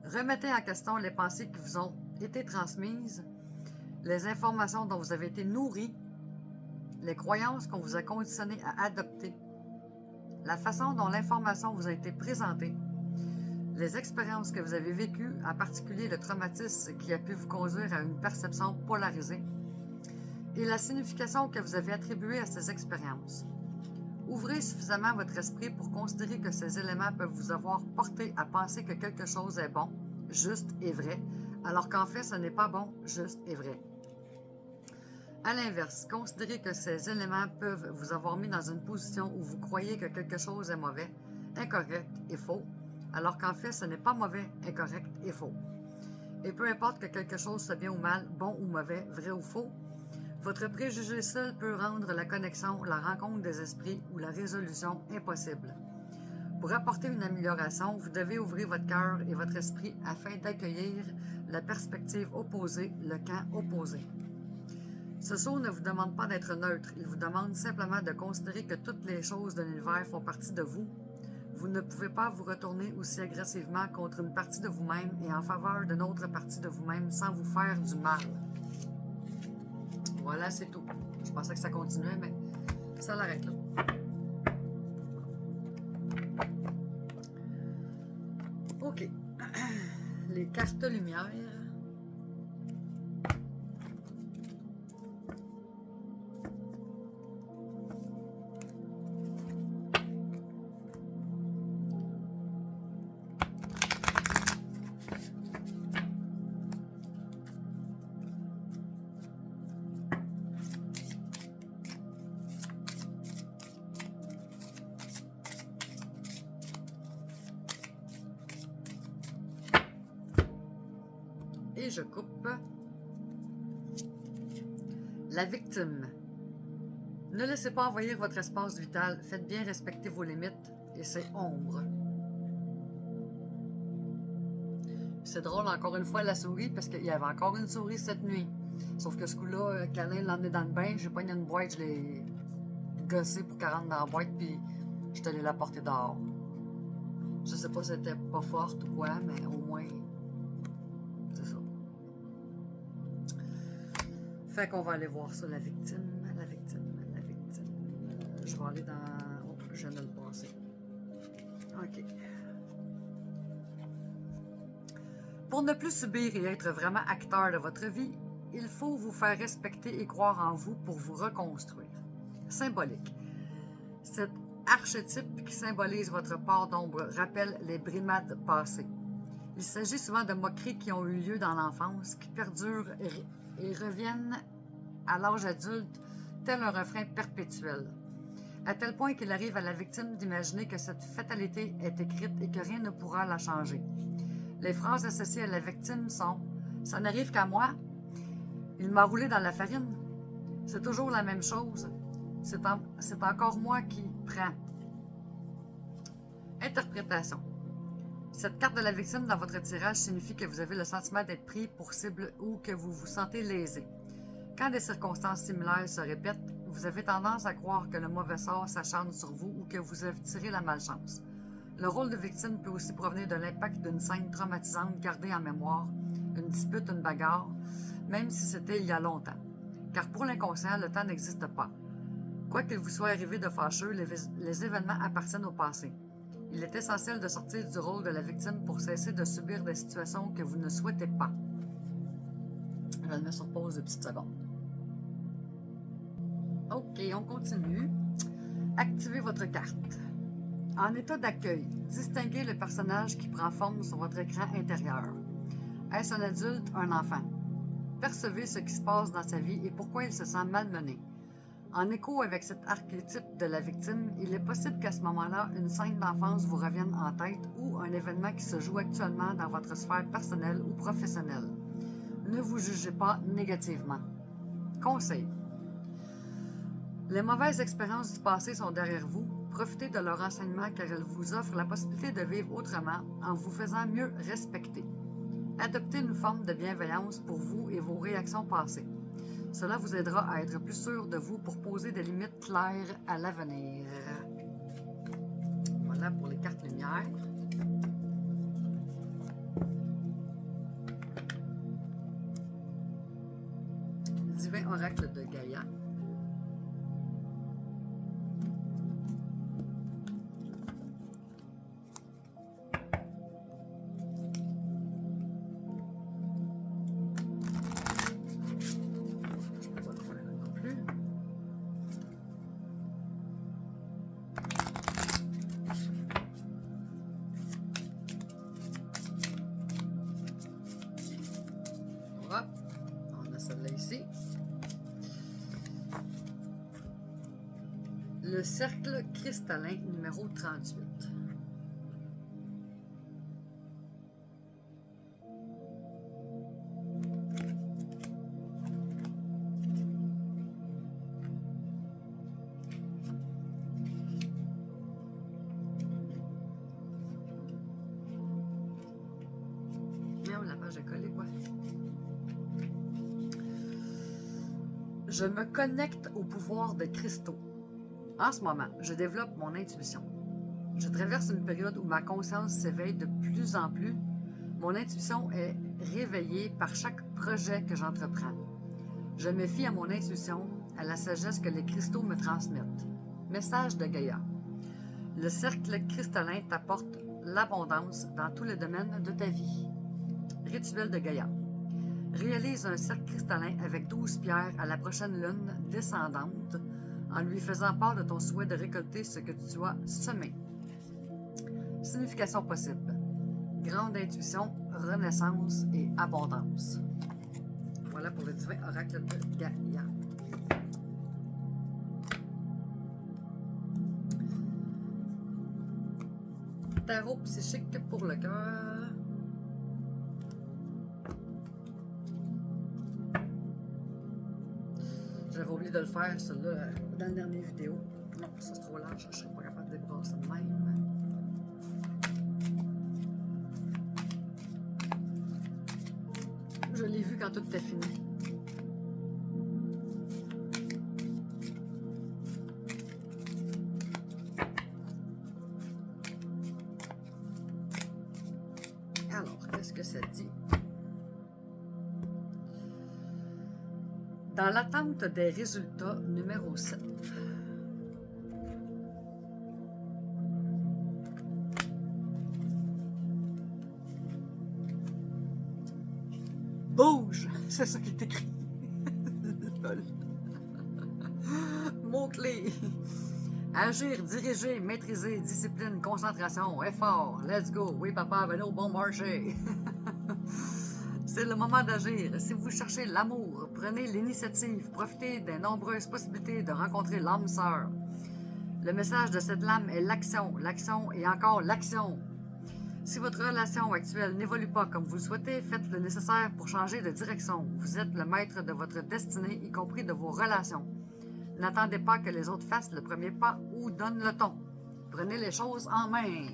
Remettez en question les pensées qui vous ont été transmises, les informations dont vous avez été nourris, les croyances qu'on vous a conditionné à adopter, la façon dont l'information vous a été présentée, les expériences que vous avez vécues, en particulier le traumatisme qui a pu vous conduire à une perception polarisée, et la signification que vous avez attribuée à ces expériences. Ouvrez suffisamment votre esprit pour considérer que ces éléments peuvent vous avoir porté à penser que quelque chose est bon, juste et vrai, alors qu'en fait ce n'est pas bon, juste et vrai. À l'inverse, considérez que ces éléments peuvent vous avoir mis dans une position où vous croyez que quelque chose est mauvais, incorrect et faux, alors qu'en fait ce n'est pas mauvais, incorrect et faux. Et peu importe que quelque chose soit bien ou mal, bon ou mauvais, vrai ou faux, votre préjugé seul peut rendre la connexion, la rencontre des esprits ou la résolution impossible. Pour apporter une amélioration, vous devez ouvrir votre cœur et votre esprit afin d'accueillir la perspective opposée, le camp opposé. Ce saut ne vous demande pas d'être neutre, il vous demande simplement de considérer que toutes les choses de l'univers font partie de vous. Vous ne pouvez pas vous retourner aussi agressivement contre une partie de vous-même et en faveur d'une autre partie de vous-même sans vous faire du mal. Voilà, c'est tout. Je pensais que ça continuait, mais ça l'arrête là. OK. Les cartes lumière. Et je coupe. La victime. Ne laissez pas envahir votre espace vital. Faites bien respecter vos limites et ses ombres. C'est drôle, encore une fois, la souris, parce qu'il y avait encore une souris cette nuit. Sauf que ce coup-là, Câlin l'a emmené dans le bain. J'ai pogné une boîte, je l'ai gossé pour qu'elle rentre dans la boîte, puis je suis allée la porter dehors. Je sais pas si c'était pas forte ou quoi, mais au moins, c'est ça. Fait qu'on va aller voir ça, la victime. Je vais aller dans... Oh, je viens de le passer. OK. Pour ne plus subir et être vraiment acteur de votre vie, il faut vous faire respecter et croire en vous pour vous reconstruire. Symbolique. Cet archétype qui symbolise votre part d'ombre rappelle les brimades passées. Il s'agit souvent de moqueries qui ont eu lieu dans l'enfance, qui perdurent et reviennent à l'âge adulte, tel un refrain perpétuel. À tel point qu'il arrive à la victime d'imaginer que cette fatalité est écrite et que rien ne pourra la changer. Les phrases associées à la victime sont « ça n'arrive qu'à moi »,« il m'a roulé dans la farine »,« c'est toujours la même chose »,« c'est encore moi qui prends ». Interprétation. Cette carte de la victime dans votre tirage signifie que vous avez le sentiment d'être pris pour cible ou que vous vous sentez lésé. Quand des circonstances similaires se répètent, vous avez tendance à croire que le mauvais sort s'acharne sur vous ou que vous avez tiré la malchance. Le rôle de victime peut aussi provenir de l'impact d'une scène traumatisante gardée en mémoire, une dispute, une bagarre, même si c'était il y a longtemps. Car pour l'inconscient, le temps n'existe pas. Quoi qu'il vous soit arrivé de fâcheux, les événements appartiennent au passé. Il est essentiel de sortir du rôle de la victime pour cesser de subir des situations que vous ne souhaitez pas. Je vais le mettre sur pause de petites secondes. OK, on continue. Activez votre carte. En état d'accueil, distinguez le personnage qui prend forme sur votre écran intérieur. Est-ce un adulte, un enfant? Percevez ce qui se passe dans sa vie et pourquoi il se sent malmené. En écho avec cet archétype de la victime, il est possible qu'à ce moment-là, une scène d'enfance vous revienne en tête ou un événement qui se joue actuellement dans votre sphère personnelle ou professionnelle. Ne vous jugez pas négativement. Conseil. Les mauvaises expériences du passé sont derrière vous. Profitez de leur enseignement car elles vous offrent la possibilité de vivre autrement en vous faisant mieux respecter. Adoptez une forme de bienveillance pour vous et vos réactions passées. Cela vous aidera à être plus sûr de vous pour poser des limites claires à l'avenir. Voilà pour les cartes lumière. Divin oracle de Gaïa. Je peux pas le faire, non. celle-là ici. Le cercle cristallin numéro 38. La page est collée, quoi. Je me connecte au pouvoir des cristaux. En ce moment, je développe mon intuition. Je traverse une période où ma conscience s'éveille de plus en plus. Mon intuition est réveillée par chaque projet que j'entreprends. Je me fie à mon intuition, à la sagesse que les cristaux me transmettent. Message de Gaïa. Le cercle cristallin t'apporte l'abondance dans tous les domaines de ta vie. Rituel de Gaïa. Réalise un cercle cristallin avec 12 pierres à la prochaine lune descendante en lui faisant part de ton souhait de récolter ce que tu as semé. Signification possible. Grande intuition, renaissance et abondance. Voilà pour le divin oracle de Gaïa. Tarot psychique pour le cœur. J'avais oublié de le faire, celui-là, dans la dernière vidéo. Non, ça c'est trop large, je ne serais pas capable de brasser de même. Je l'ai vu quand tout était fini. Alors, qu'est-ce que ça dit? Dans l'attente des résultats, numéro 7. Bouge! C'est ça qui est écrit. Mots-clés. Agir, diriger, maîtriser, discipline, concentration, effort. Let's go. Oui, papa, venez au bon marché. C'est le moment d'agir. Si vous cherchez l'amour, prenez l'initiative. Profitez des nombreuses possibilités de rencontrer l'âme sœur. Le message de cette lame est l'action, l'action et encore l'action. Si votre relation actuelle n'évolue pas comme vous le souhaitez, faites le nécessaire pour changer de direction. Vous êtes le maître de votre destinée, y compris de vos relations. N'attendez pas que les autres fassent le premier pas ou donnent le ton. Prenez les choses en main.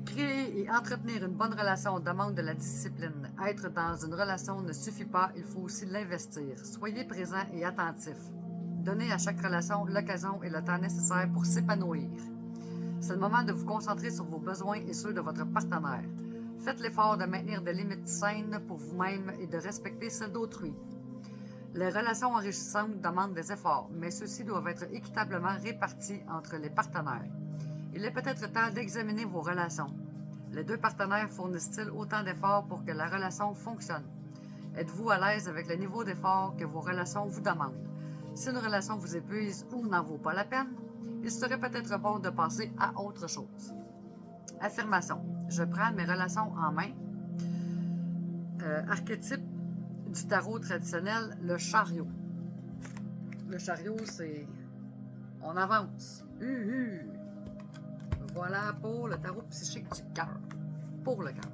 Créer et entretenir une bonne relation demande de la discipline. Être dans une relation ne suffit pas, il faut aussi l'investir. Soyez présent et attentif. Donnez à chaque relation l'occasion et le temps nécessaire pour s'épanouir. C'est le moment de vous concentrer sur vos besoins et ceux de votre partenaire. Faites l'effort de maintenir des limites saines pour vous-même et de respecter celles d'autrui. Les relations enrichissantes demandent des efforts, mais ceux-ci doivent être équitablement répartis entre les partenaires. Il est peut-être temps d'examiner vos relations. Les deux partenaires fournissent-ils autant d'efforts pour que la relation fonctionne? Êtes-vous à l'aise avec le niveau d'effort que vos relations vous demandent? Si une relation vous épuise ou n'en vaut pas la peine, il serait peut-être bon de passer à autre chose. Affirmation. Je prends mes relations en main. Archétype du tarot traditionnel, le chariot. Le chariot, c'est... On avance. Voilà pour le tarot psychique du cœur. Pour le cœur.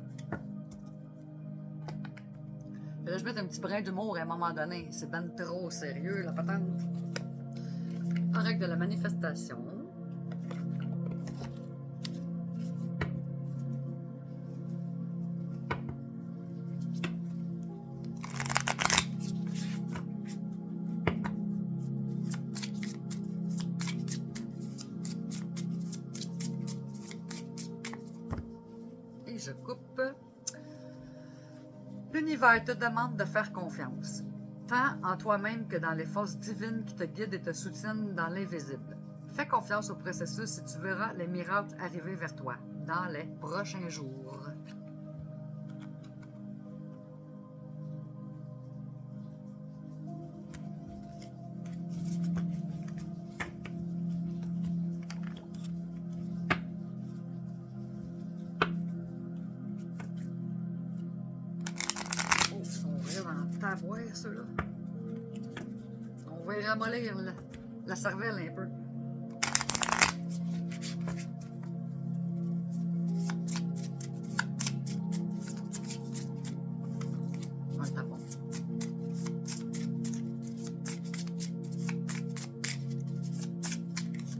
Là, je vais mettre un petit brin d'humour à un moment donné. C'est ben trop sérieux, la patente. En règle de la manifestation. Et je coupe. L'univers te demande de faire confiance, tant en toi-même que dans les forces divines qui te guident et te soutiennent dans l'invisible. Fais confiance au processus et tu verras les miracles arriver vers toi dans les prochains jours. faire ceux-là. On va y ramollir la cervelle un peu. Un tapon.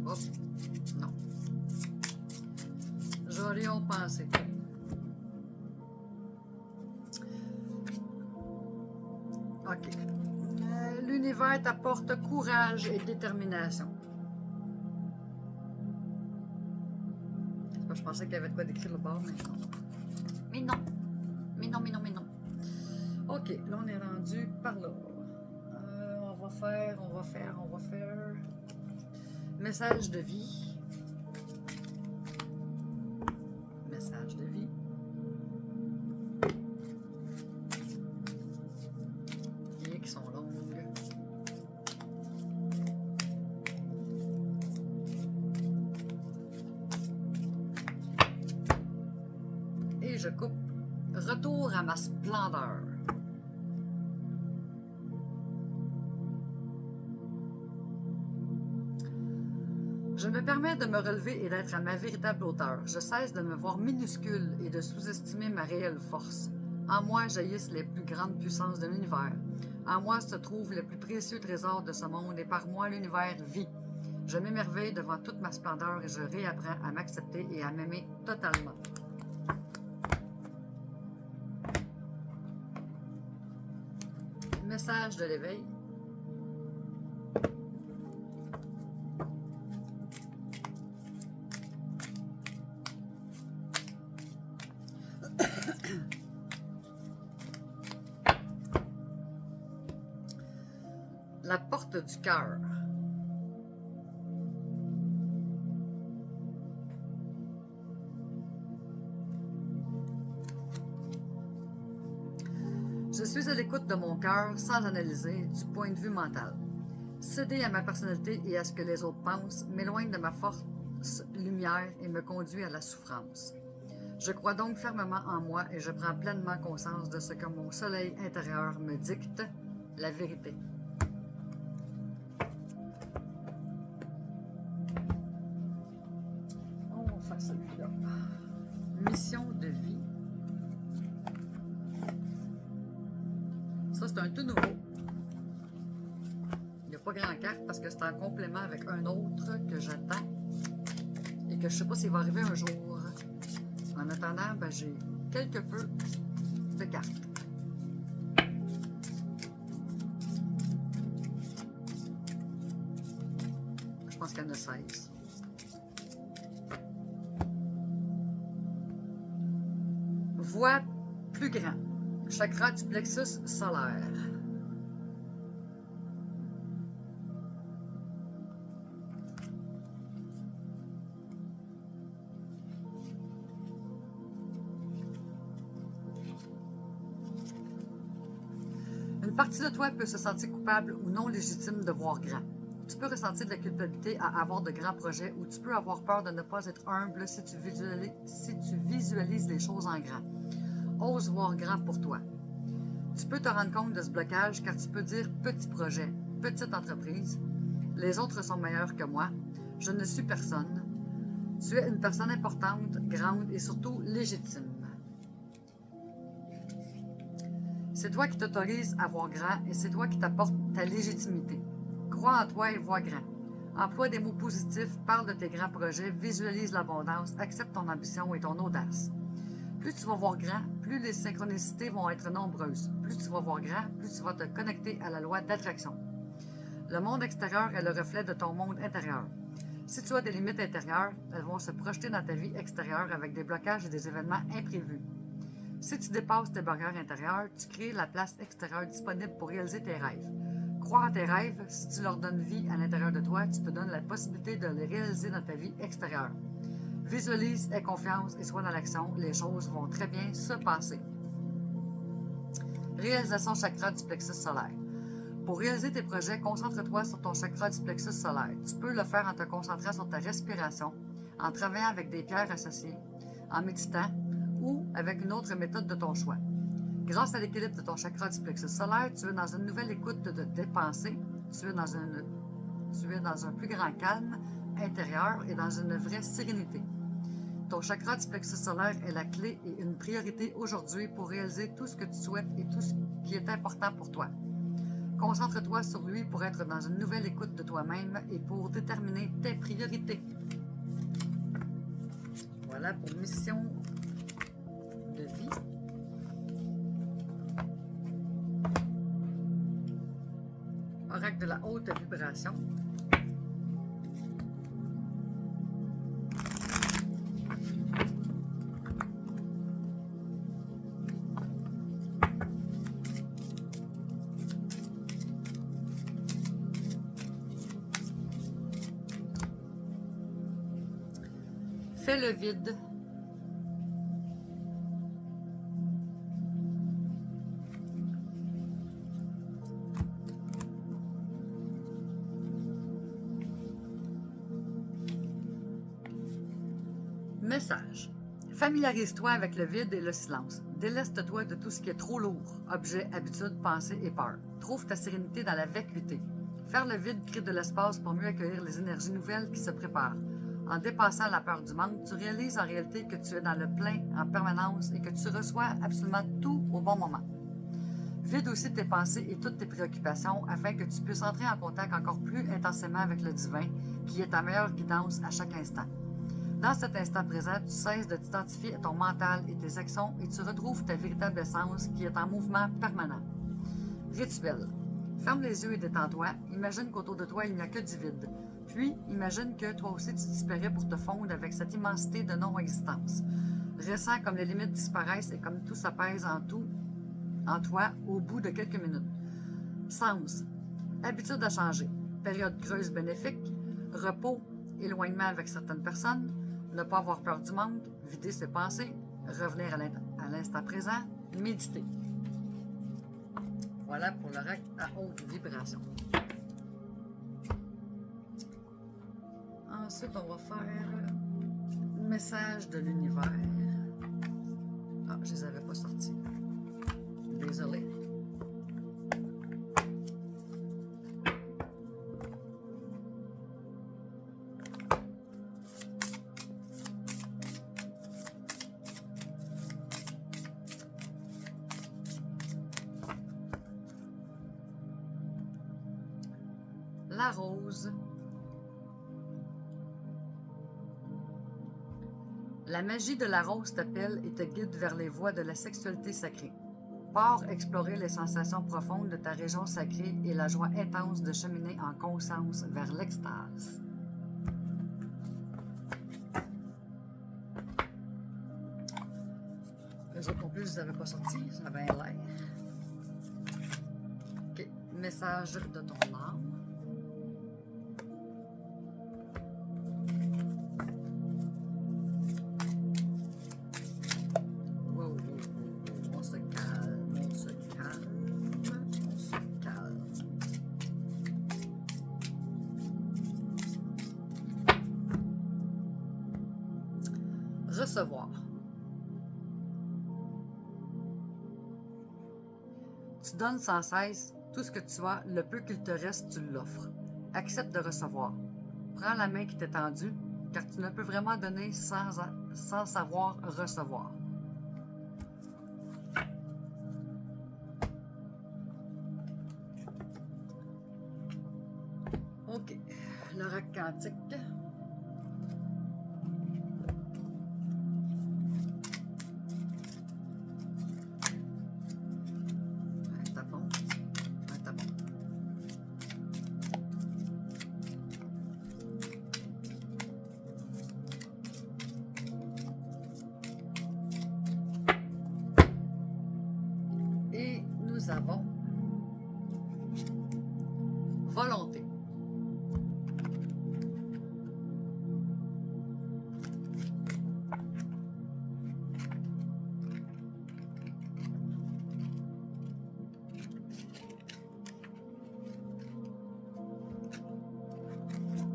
Hop. Non. J'aurais pensé. OK. L'univers t'apporte courage et détermination. Je pensais qu'il y avait de quoi d'écrit le bord, mais non. Mais non. Mais non, mais non, mais non. OK, là, on est rendu par là. On va faire... Message de vie. Message de vie. Et qui sont longues. Et je coupe. Retour à ma splendeur. Je me permets de me relever et d'être à ma véritable hauteur. Je cesse de me voir minuscule et de sous-estimer ma réelle force. En moi jaillissent les plus grandes puissances de l'univers. En moi se trouvent les plus précieux trésors de ce monde et par moi l'univers vit. Je m'émerveille devant toute ma splendeur et je réapprends à m'accepter et à m'aimer totalement. Message de l'éveil. La porte du cœur. Je suis à l'écoute de mon cœur sans analyser du point de vue mental. Céder à ma personnalité et à ce que les autres pensent m'éloigne de ma force lumière et me conduit à la souffrance. Je crois donc fermement en moi et je prends pleinement conscience de ce que mon soleil intérieur me dicte, la vérité. On va faire celui-là. Mission de vie. Ça, c'est un tout nouveau. Il n'y a pas grand carte parce que c'est en complément avec un autre que j'attends et que je ne sais pas s'il va arriver un jour. En attendant, ben, j'ai quelque peu de cartes. Je pense qu'il y en a 16. Vois plus grand. Chakra du plexus solaire. Une partie de toi peut se sentir coupable ou non légitime de voir grand. Tu peux ressentir de la culpabilité à avoir de grands projets ou tu peux avoir peur de ne pas être humble si tu visualises les choses en grand. Ose voir grand pour toi. Tu peux te rendre compte de ce blocage car tu peux dire petit projet, petite entreprise. Les autres sont meilleurs que moi. Je ne suis personne. Tu es une personne importante, grande et surtout légitime. C'est toi qui t'autorise à voir grand et c'est toi qui t'apporte ta légitimité. Crois en toi et vois grand. Emploie des mots positifs, parle de tes grands projets, visualise l'abondance, accepte ton ambition et ton audace. Plus tu vas voir grand, plus les synchronicités vont être nombreuses. Plus tu vas voir grand, plus tu vas te connecter à la loi d'attraction. Le monde extérieur est le reflet de ton monde intérieur. Si tu as des limites intérieures, elles vont se projeter dans ta vie extérieure avec des blocages et des événements imprévus. Si tu dépasses tes barrières intérieures, tu crées la place extérieure disponible pour réaliser tes rêves. Crois en tes rêves, si tu leur donnes vie à l'intérieur de toi, tu te donnes la possibilité de les réaliser dans ta vie extérieure. Visualise, aie confiance et sois dans l'action, les choses vont très bien se passer. Réalisation chakra du plexus solaire. Pour réaliser tes projets, concentre-toi sur ton chakra du plexus solaire. Tu peux le faire en te concentrant sur ta respiration, en travaillant avec des pierres associées, en méditant ou avec une autre méthode de ton choix. Grâce à l'équilibre de ton chakra du plexus solaire, tu es dans une nouvelle écoute de tes pensées, tu es dans un plus grand calme intérieur et dans une vraie sérénité. Ton chakra du plexus solaire est la clé et une priorité aujourd'hui pour réaliser tout ce que tu souhaites et tout ce qui est important pour toi. Concentre-toi sur lui pour être dans une nouvelle écoute de toi-même et pour déterminer tes priorités. Voilà pour mission de vie. Oracle de la haute vibration. Fais le vide. Message. Familiarise-toi avec le vide et le silence. Déleste-toi de tout ce qui est trop lourd, objets, habitudes, pensées et peurs. Trouve ta sérénité dans la vacuité. Faire le vide crée de l'espace pour mieux accueillir les énergies nouvelles qui se préparent. En dépassant la peur du manque, tu réalises en réalité que tu es dans le plein en permanence et que tu reçois absolument tout au bon moment. Vide aussi tes pensées et toutes tes préoccupations afin que tu puisses entrer en contact encore plus intensément avec le divin, qui est ta meilleure guidance à chaque instant. Dans cet instant présent, tu cesses de t'identifier à ton mental et tes actions et tu retrouves ta véritable essence qui est en mouvement permanent. Rituel. Ferme les yeux et détends-toi. Imagine qu'autour de toi, il n'y a que du vide. Puis, imagine que toi aussi, tu disparais pour te fondre avec cette immensité de non-existence. Ressens comme les limites disparaissent et comme tout s'apaise en toi au bout de quelques minutes. Sens. Habitude à changer. Période creuse bénéfique. Repos. Éloignement avec certaines personnes. Ne pas avoir peur du monde. Vider ses pensées. Revenir à l'instant présent. Méditer. Voilà pour l'oracle à haute vibration. Ensuite, on va faire message de l'univers. Ah, je les avais pas sortis. Désolée. La rose. La magie de la rose t'appelle et te guide vers les voies de la sexualité sacrée. Pars explorer les sensations profondes de ta région sacrée et la joie intense de cheminer en conscience vers l'extase. Les autres non plus, je ne les avais pas sortis, ça avait l'air. Ok, message de ton âme. Recevoir. Tu donnes sans cesse tout ce que tu as, le peu qu'il te reste, tu l'offres. Accepte de recevoir. Prends la main qui t'est tendue, car tu ne peux vraiment donner sans savoir recevoir. OK. L'oracle quantique. Et nous avons volonté.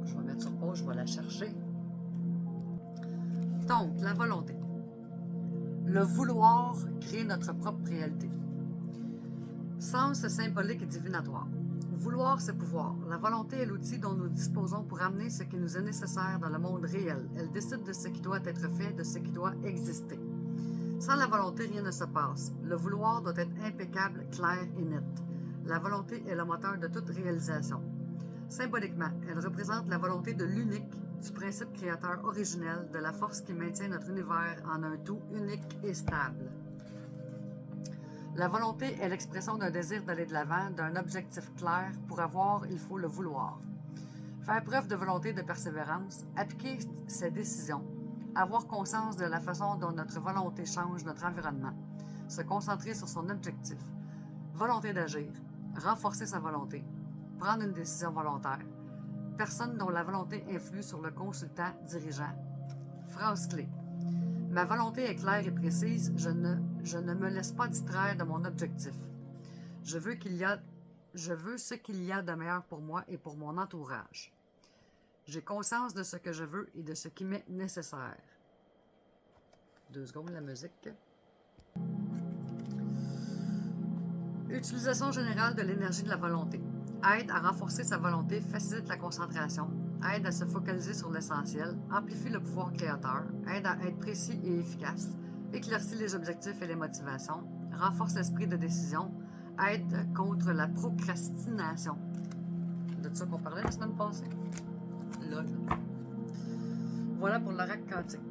Je vais mettre sur pause, je vais la chercher. Donc, la volonté. Le vouloir crée notre propre réalité. Sens symbolique et divinatoire. Vouloir, c'est pouvoir. La volonté est l'outil dont nous disposons pour amener ce qui nous est nécessaire dans le monde réel. Elle décide de ce qui doit être fait, de ce qui doit exister. Sans la volonté, rien ne se passe. Le vouloir doit être impeccable, clair et net. La volonté est le moteur de toute réalisation. Symboliquement, elle représente la volonté de l'unique, du principe créateur originel, de la force qui maintient notre univers en un tout unique et stable. La volonté est l'expression d'un désir d'aller de l'avant, d'un objectif clair. Pour avoir, il faut le vouloir. Faire preuve de volonté de persévérance, appliquer ses décisions, avoir conscience de la façon dont notre volonté change notre environnement, se concentrer sur son objectif, volonté d'agir, renforcer sa volonté, prendre une décision volontaire, personne dont la volonté influe sur le consultant dirigeant. Phrase clé. Ma volonté est claire et précise, je ne me laisse pas distraire de mon objectif. Je veux ce qu'il y a de meilleur pour moi et pour mon entourage. J'ai conscience de ce que je veux et de ce qui m'est nécessaire. 2 secondes, la musique. Utilisation générale de l'énergie de la volonté. Aide à renforcer sa volonté, facilite la concentration, aide à se focaliser sur l'essentiel, amplifie le pouvoir créateur, aide à être précis et efficace, éclaircit les objectifs et les motivations, renforce l'esprit de décision, aide contre la procrastination. De ça qu'on parlait la semaine passée. Là. Voilà pour l'oracle quantique.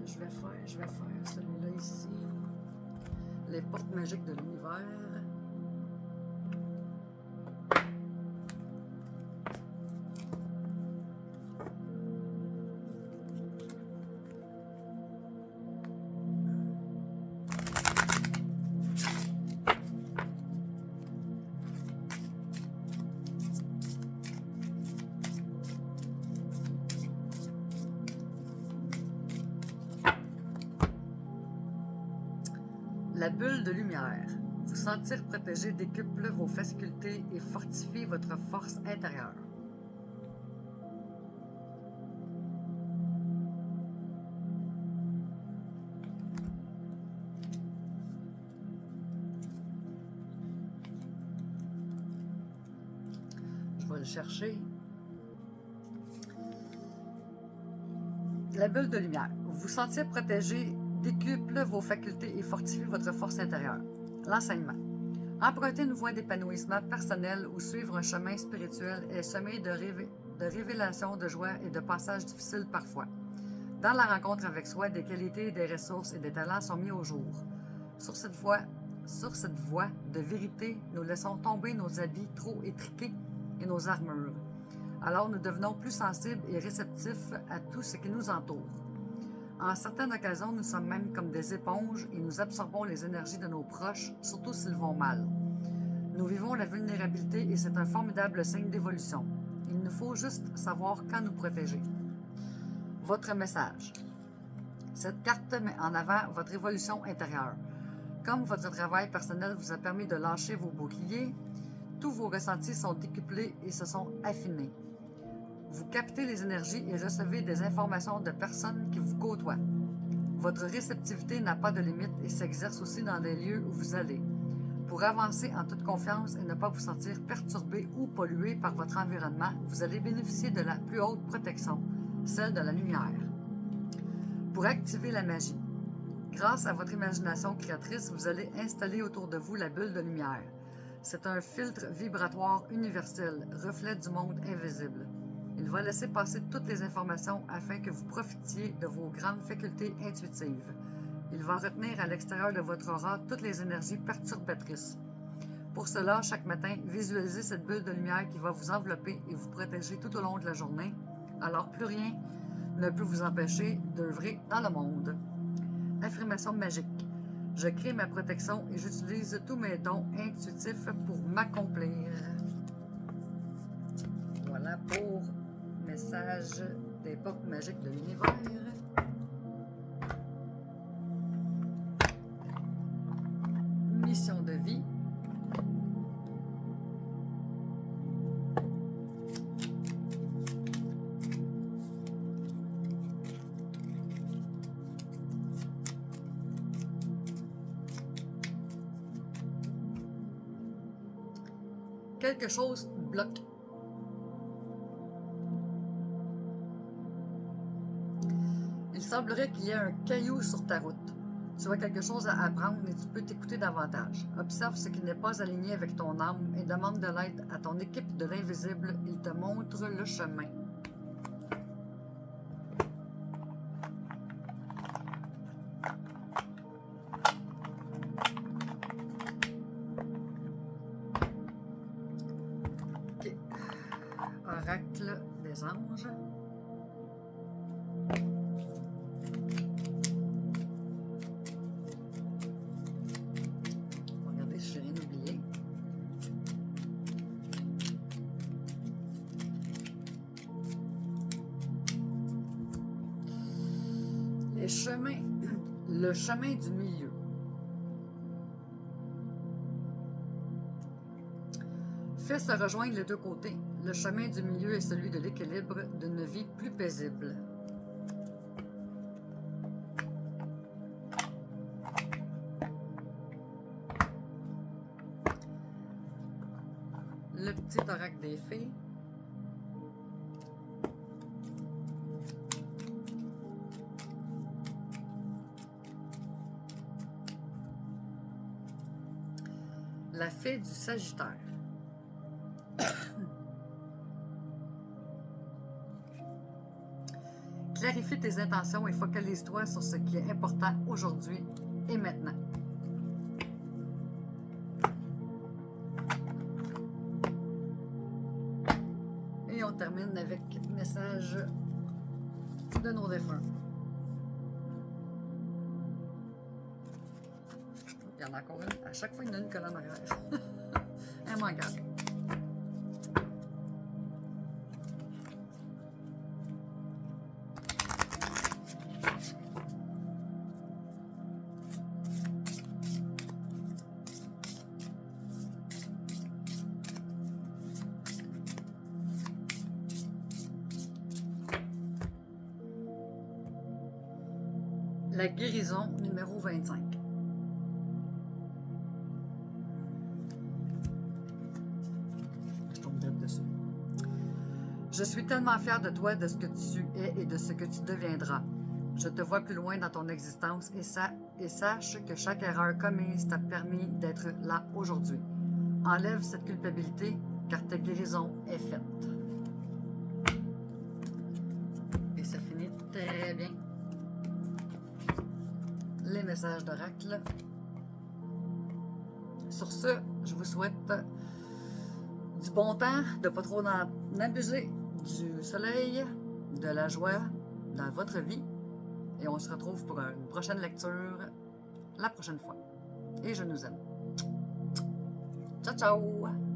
Je vais faire celui-là ici. Les portes magiques de l'univers. La bulle de lumière. Vous sentir protégé décuple vos facultés et fortifie votre force intérieure. Je vais le chercher. La bulle de lumière. Vous sentir protégé décuple vos facultés et fortifie votre force intérieure. L'enseignement. Emprunter une voie d'épanouissement personnel ou suivre un chemin spirituel est semé de révélations, de joie et de passages difficiles parfois. Dans la rencontre avec soi, des qualités, des ressources et des talents sont mis au jour. Sur cette voie de vérité, nous laissons tomber nos habits trop étriqués et nos armures. Alors nous devenons plus sensibles et réceptifs à tout ce qui nous entoure. En certaines occasions, nous sommes même comme des éponges et nous absorbons les énergies de nos proches, surtout s'ils vont mal. Nous vivons la vulnérabilité et c'est un formidable signe d'évolution. Il nous faut juste savoir quand nous protéger. Votre message. Cette carte met en avant votre évolution intérieure. Comme votre travail personnel vous a permis de lâcher vos boucliers, tous vos ressentis sont décuplés et se sont affinés. Vous captez les énergies et recevez des informations de personnes qui vous côtoient. Votre réceptivité n'a pas de limite et s'exerce aussi dans les lieux où vous allez. Pour avancer en toute confiance et ne pas vous sentir perturbé ou pollué par votre environnement, vous allez bénéficier de la plus haute protection, celle de la lumière. Pour activer la magie. Grâce à votre imagination créatrice, vous allez installer autour de vous la bulle de lumière. C'est un filtre vibratoire universel, reflet du monde invisible. Il va laisser passer toutes les informations afin que vous profitiez de vos grandes facultés intuitives. Il va retenir à l'extérieur de votre aura toutes les énergies perturbatrices. Pour cela, chaque matin, visualisez cette bulle de lumière qui va vous envelopper et vous protéger tout au long de la journée. Alors plus rien ne peut vous empêcher d'œuvrer dans le monde. Affirmation magique. Je crée ma protection et j'utilise tous mes dons intuitifs pour m'accomplir. Voilà pour message des portes magiques de l'univers. Mission de vie. quelque chose bloque. Il semblerait qu'il y ait un caillou sur ta route. Tu as quelque chose à apprendre et tu peux t'écouter davantage. Observe ce qui n'est pas aligné avec ton âme et demande de l'aide à ton équipe de l'invisible. Il te montre le chemin. Ok. Oracle des anges. Regardez si j'ai rien oublié. Les chemins, le chemin du milieu. Fais se rejoindre les deux côtés. Le chemin du milieu est celui de l'équilibre, d'une vie plus paisible. Le petit oracle des fées. La fée du Sagittaire. Clarifie tes intentions et focalise-toi sur ce qui est important aujourd'hui et maintenant. Et on termine avec le message de nos défunts. Il y en a encore une. À chaque fois, il y en a une colonne arrière. Immanquable. La guérison numéro 25. Je tombe direct dessus. Je suis tellement fière de toi, de ce que tu es et de ce que tu deviendras. Je te vois plus loin dans ton existence et sache que chaque erreur commise t'a permis d'être là aujourd'hui. Enlève cette culpabilité car ta guérison est faite. Et ça finit très bien. Les messages d'oracle. Sur ce, je vous souhaite du bon temps, de ne pas trop en abuser, du soleil, de la joie dans votre vie. Et on se retrouve pour une prochaine lecture la prochaine fois. Et je nous aime. Ciao, ciao!